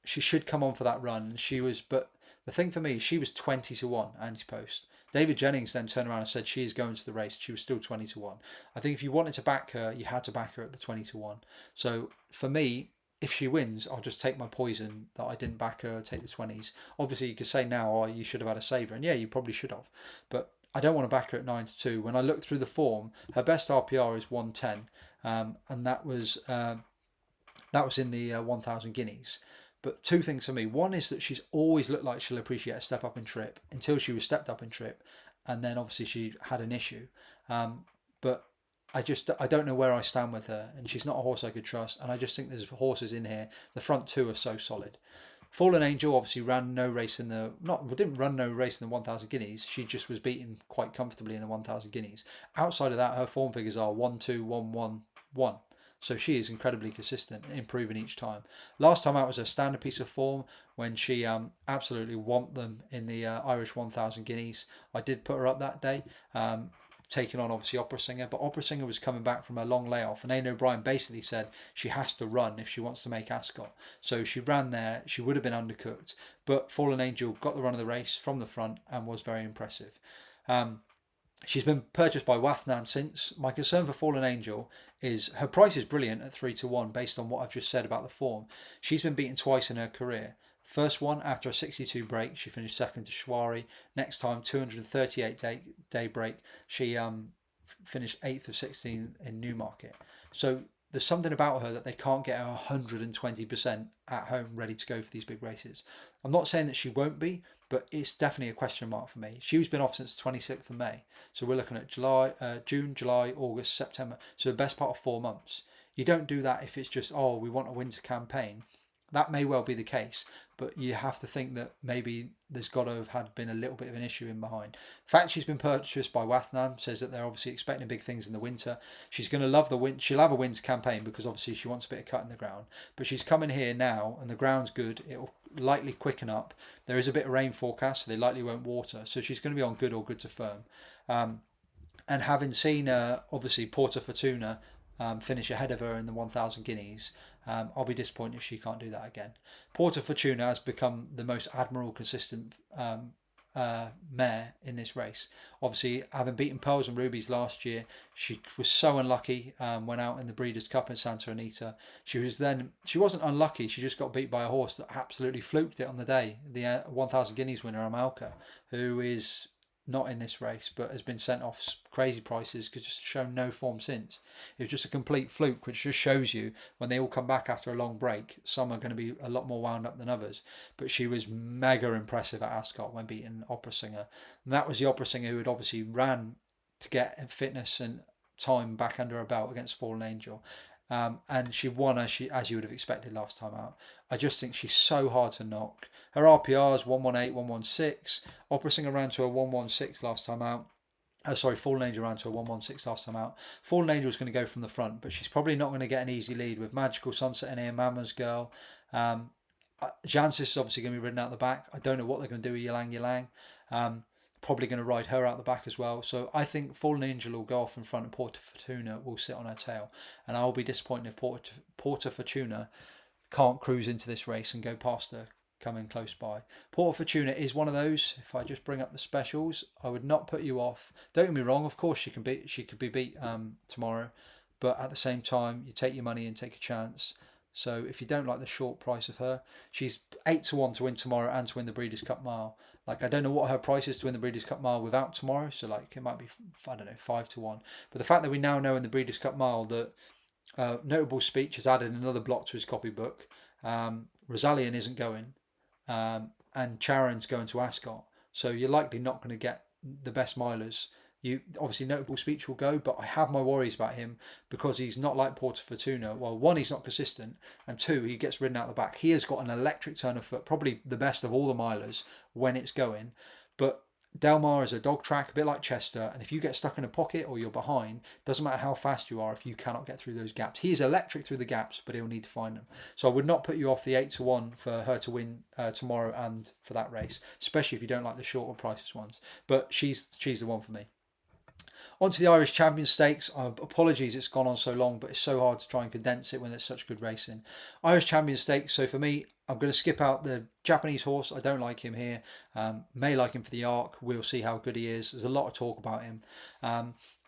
she should come on for that run. And she was, but the thing for me, she was 20 to 1 anti-post. David Jennings then turned around and said she is going to the race. She was still 20 to 1. I think if you wanted to back her, you had to back her at the 20 to 1. So for me, if she wins, I'll just take my poison that I didn't back her, take the 20s. Obviously, you could say now, oh, you should have had a saver. And yeah, you probably should have. But I don't want to back her at 9 to 2. When I look through the form, her best RPR is 110. And that was in the 1,000 guineas. But two things for me. One is that she's always looked like she'll appreciate a step up in trip until she was stepped up in trip. And then obviously she had an issue. But I don't know where I stand with her. And she's not a horse I could trust. And I just think there's horses in here. The front two are so solid. Fallen Angel obviously didn't run no race in the 1,000 guineas. She just was beaten quite comfortably in the 1,000 guineas. Outside of that, her form figures are 1, 2, 1, 1, 1. So she is incredibly consistent, improving each time. Last time out was a standard piece of form when she absolutely whomped them in the Irish 1,000 guineas. I did put her up that day, taking on obviously Opera Singer, but Opera Singer was coming back from a long layoff, and Aidan O'Brien basically said she has to run if she wants to make Ascot. So she ran there. She would have been undercooked, but Fallen Angel got the run of the race from the front and was very impressive. She's been purchased by Wathnan since. My concern for Fallen Angel is her price is brilliant at 3 to 1 based on what I've just said about the form. She's been beaten twice in her career. First one, after a 62 break, she finished second to Schwari. Next time, 238-day break, she finished 8th of 16 in Newmarket. So there's something about her that they can't get her 120% at home ready to go for these big races. I'm not saying that she won't be, but it's definitely a question mark for me. She's been off since the 26th of May. So we're looking at June, July, August, September. So the best part of 4 months. You don't do that if it's just, oh, we want a winter campaign. That may well be the case, but you have to think that maybe there's got to have been a little bit of an issue in behind. The fact she's been purchased by Wathnan says that they're obviously expecting big things in the winter. She's going to love the winter. She'll have a winter campaign because obviously she wants a bit of cut in the ground. But she's coming here now and the ground's good. It'll likely quicken up. There is a bit of rain forecast, so they likely won't water. So she's going to be on good or good to firm. And having seen obviously Porta Fortuna finish ahead of her in the 1,000 guineas, I'll be disappointed if she can't do that again. Porta Fortuna has become the most admirable, consistent mare in this race. Obviously, having beaten Pearls and Rubies last year, she was so unlucky. Went out in the Breeders' Cup in Santa Anita. She wasn't unlucky. She just got beat by a horse that absolutely fluked it on the day. The 1,000 guineas winner, Amalka, who is not in this race but has been sent off crazy prices because just shown no form since. It was just a complete fluke, which just shows you when they all come back after a long break, some are going to be a lot more wound up than others. But she was mega impressive at Ascot when beating Opera Singer, and that was the Opera Singer who had obviously ran to get fitness and time back under her belt against Fallen Angel. And she won as you would have expected last time out. I just think she's so hard to knock. Her RPR is 118, 116. Opera Singer ran to a 116 last time out. Fallen Angel ran to a 116 last time out. Fallen Angel is going to go from the front, but she's probably not going to get an easy lead with Magical Sunset in here, Mama's Girl. Jancis is obviously going to be ridden out the back. I don't know what they're going to do with Ylang Ylang. Probably going to ride her out the back as well. So I think Fallen Angel will go off in front and Porta Fortuna will sit on her tail. And I'll be disappointed if Porta Fortuna can't cruise into this race and go past her coming close by. Porta Fortuna is one of those. If I just bring up the specials, I would not put you off. Don't get me wrong, of course she could be beat tomorrow, but at the same time you take your money and take a chance. So if you don't like the short price of her, she's 8-1 to win tomorrow and to win the Breeders' Cup Mile. Like, I don't know what her price is to win the Breeders' Cup Mile without tomorrow. So like, it might be, I don't know, 5-1. But the fact that we now know in the Breeders' Cup Mile that Notable Speech has added another block to his copybook. Rosalian isn't going, and Charon's going to Ascot. So you're likely not going to get the best milers. You obviously Notable Speech will go, but I have my worries about him because he's not like Porta Fortuna. Well, one, he's not consistent, and two, he gets ridden out the back. He has got an electric turn of foot, probably the best of all the milers when it's going. But Del Mar is a dog track, a bit like Chester, and if you get stuck in a pocket or you're behind, doesn't matter how fast you are if you cannot get through those gaps. He is electric through the gaps, but he'll need to find them. So I would not put you off the 8-1 for her to win tomorrow and for that race, especially if you don't like the shorter prices ones. But she's the one for me. On to the Irish Champion Stakes. Apologies it's gone on so long, but it's so hard to try and condense it when there's such good racing. Irish Champion Stakes, so for me, I'm going to skip out the Japanese horse. I don't like him here. May like him for the Arc. We'll see how good he is. There's a lot of talk about him.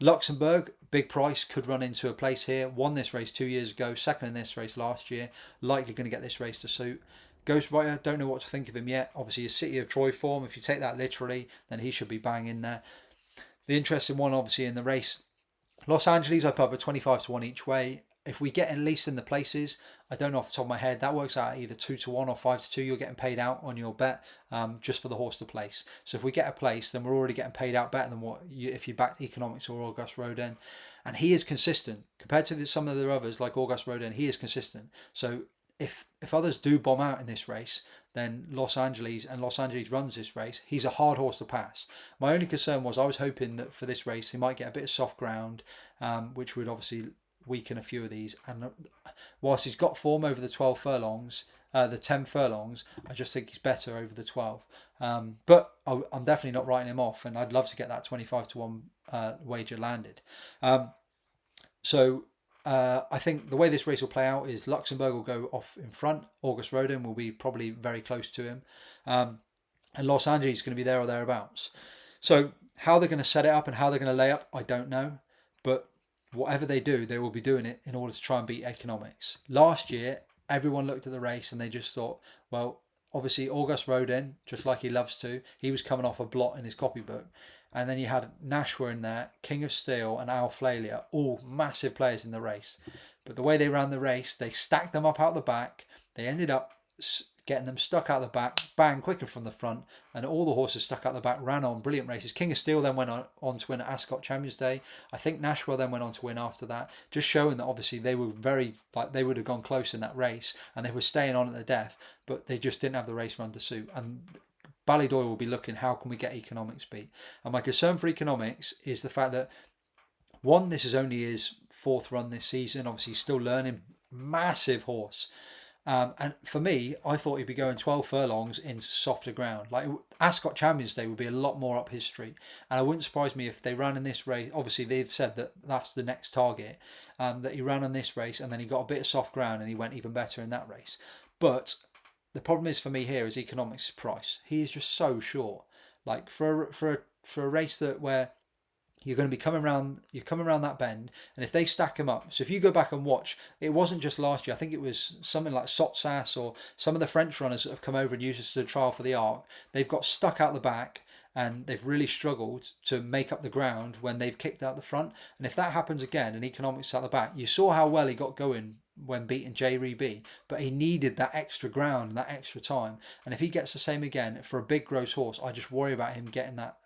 Luxembourg, big price, could run into a place here. Won this race 2 years ago, second in this race last year. Likely going to get this race to suit. Ghostwriter, don't know what to think of him yet. Obviously, his City of Troy form, if you take that literally, then he should be bang in there. The interesting one, obviously, in the race, Los Angeles, I put up at 25-1 each way. If we get at least in the places, I don't know off the top of my head, that works out either 2-1 or 5-2. You're getting paid out on your bet just for the horse to place. So if we get a place, then we're already getting paid out better than what if you back Economics or August Rodin. And he is consistent compared to some of the others like August Rodin. He is consistent. So if others do bomb out in this race, then Los Angeles runs this race, he's a hard horse to pass. My only concern was I was hoping that for this race he might get a bit of soft ground, which would obviously weaken a few of these. And whilst he's got form over the 12 furlongs, the 10 furlongs, I just think he's better over the 12. But I'm definitely not writing him off, and I'd love to get that 25-1 wager landed. I think the way this race will play out is Luxembourg will go off in front. August Rodin will be probably very close to him. And Los Angeles is going to be there or thereabouts. So how they're going to set it up and how they're going to lay up, I don't know. But whatever they do, they will be doing it in order to try and beat Economics. Last year, everyone looked at the race and they just thought, well, obviously August Rodin, just like he loves to, he was coming off a blot in his copybook. And then you had Nashua in there, King of Steel and Al Flalia, all massive players in the race. But the way they ran the race, they stacked them up out the back. They ended up getting them stuck out the back, bang, quicker from the front. And all the horses stuck out the back ran on brilliant races. King of Steel then went on to win at Ascot Champions Day. I think Nashua then went on to win after that. Just showing that obviously they were they would have gone close in that race. And they were staying on at the death. But they just didn't have the race run to suit. And Ballydoyle will be looking, how can we get Economics beat? And my concern for Economics is the fact that, one, this is only his fourth run this season. Obviously, he's still learning. Massive horse. And for me, I thought he'd be going 12 furlongs in softer ground. Like Ascot Champions Day would be a lot more up his street. And it wouldn't surprise me if they ran in this race. Obviously, they've said that that's the next target. That he ran on this race and then he got a bit of soft ground and he went even better in that race. But the problem is for me here is Economics' price. He is just so short. Like for a race where you're going to be coming around that bend, and if they stack him up, so if you go back and watch, it wasn't just last year. I think it was something like Sotsas or some of the French runners that have come over and used this to the trial for the Arc. They've got stuck out the back. And they've really struggled to make up the ground when they've kicked out the front. And if that happens again and Economics out the back, you saw how well he got going when beating J. Reby, but he needed that extra ground and that extra time. And if he gets the same again for a big gross horse, I just worry about him getting that.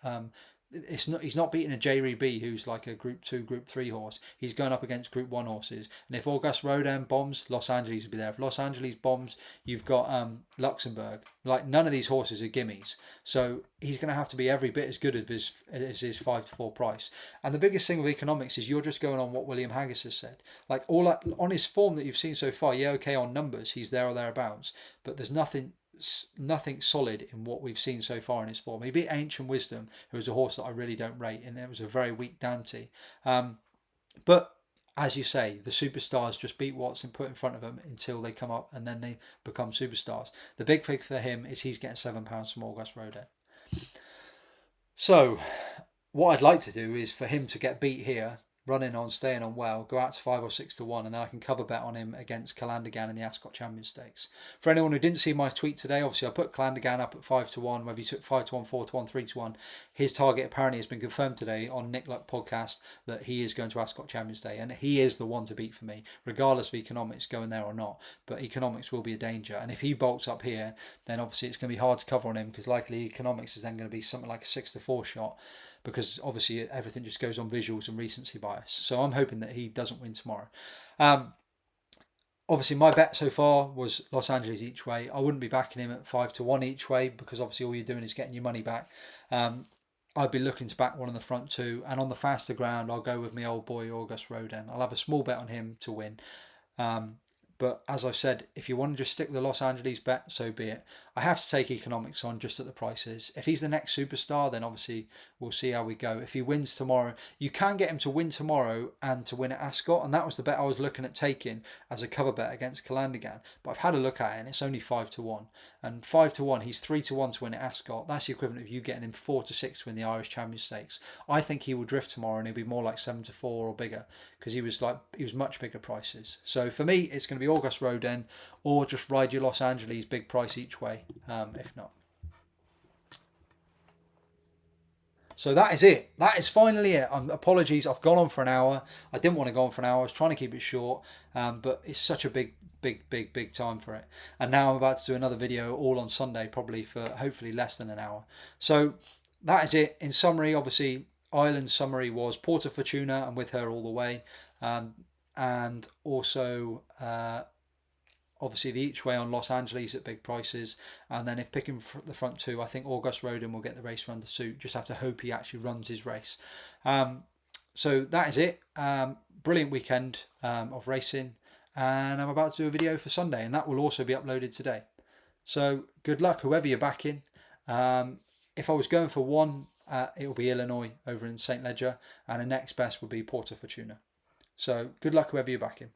He's not beating a J. Reby who's like a Group 2, Group 3 horse. He's going up against Group 1 horses. And if August Rodin bombs, Los Angeles will be there. If Los Angeles bombs, you've got Luxembourg. Like, none of these horses are gimmies. So he's going to have to be every bit as good as his 5-4 price. And the biggest thing with Economics is you're just going on what William Haggis has said. Like, on his form that you've seen so far, yeah, okay, on numbers, he's there or thereabouts. But there's nothing solid in what we've seen so far in his form. He beat Ancient Wisdom, who was a horse that I really don't rate, and it was a very weak Dante. But as you say, the superstars just beat what's put in front of them until they come up and then they become superstars. The big thing for him is he's getting £7 from August Rodin. So what I'd like to do is for him to get beat here, running on, staying on well, go out to 5 or 6 to 1, and then I can cover bet on him against Calandigan in the Ascot Champion Stakes. For anyone who didn't see my tweet today, obviously I put Calandigan up at 5 to 1, whether he took 5 to 1, 4 to 1, 3 to 1. His target apparently has been confirmed today on Nick Luck podcast that he is going to Ascot Champions Day, and he is the one to beat for me, regardless of economics going there or not. But economics will be a danger, and if he bolts up here, then obviously it's going to be hard to cover on him, because likely economics is then going to be something like a 6 to 4 shot, because obviously everything just goes on visuals and recency bias. So I'm hoping that he doesn't win tomorrow. Obviously my bet so far was Los Angeles each way. I wouldn't be backing him at 5 to 1 each way, because obviously all you're doing is getting your money back. I'd be looking to back one on the front two, and on the faster ground I'll go with my old boy August Rodin. I'll have a small bet on him to win. But as I've said, if you want to just stick with the Los Angeles bet, so be it. I have to take economics on just at the prices. If he's the next superstar, then obviously we'll see how we go. If he wins tomorrow, you can get him to win tomorrow and to win at Ascot, and that was the bet I was looking at taking as a cover bet against Calandigan. But I've had a look at it, and it's only 5 to 1. And 5 to 1, he's 3 to 1 to win at Ascot. That's the equivalent of you getting him 4 to 6 to win the Irish Champion Stakes. I think he will drift tomorrow, and he'll be more like 7 to 4 or bigger, because he was much bigger prices. So for me, it's going to be August Rodin, or just ride your Los Angeles big price each way, if not. So that is it. That is finally it. Apologies, I've gone on for an hour. I didn't want to go on for an hour. I was trying to keep it short, but it's such a big time for it. And now I'm about to do another video all on Sunday, probably for hopefully less than an hour. So that is it. In summary, obviously, Ireland's summary was Porta Fortuna and With Her All the Way. And also... obviously the each way on Los Angeles at big prices, and then if picking the front two, I think August Rodin will get the race run the suit. Just have to hope he actually runs his race. So that is it. Brilliant weekend of racing, and I'm about to do a video for Sunday, and that will also be uploaded today. So good luck whoever you're backing. If I was going for one, it'll be Illinois over in St Leger, and the next best would be Porta Fortuna. So good luck whoever you're backing.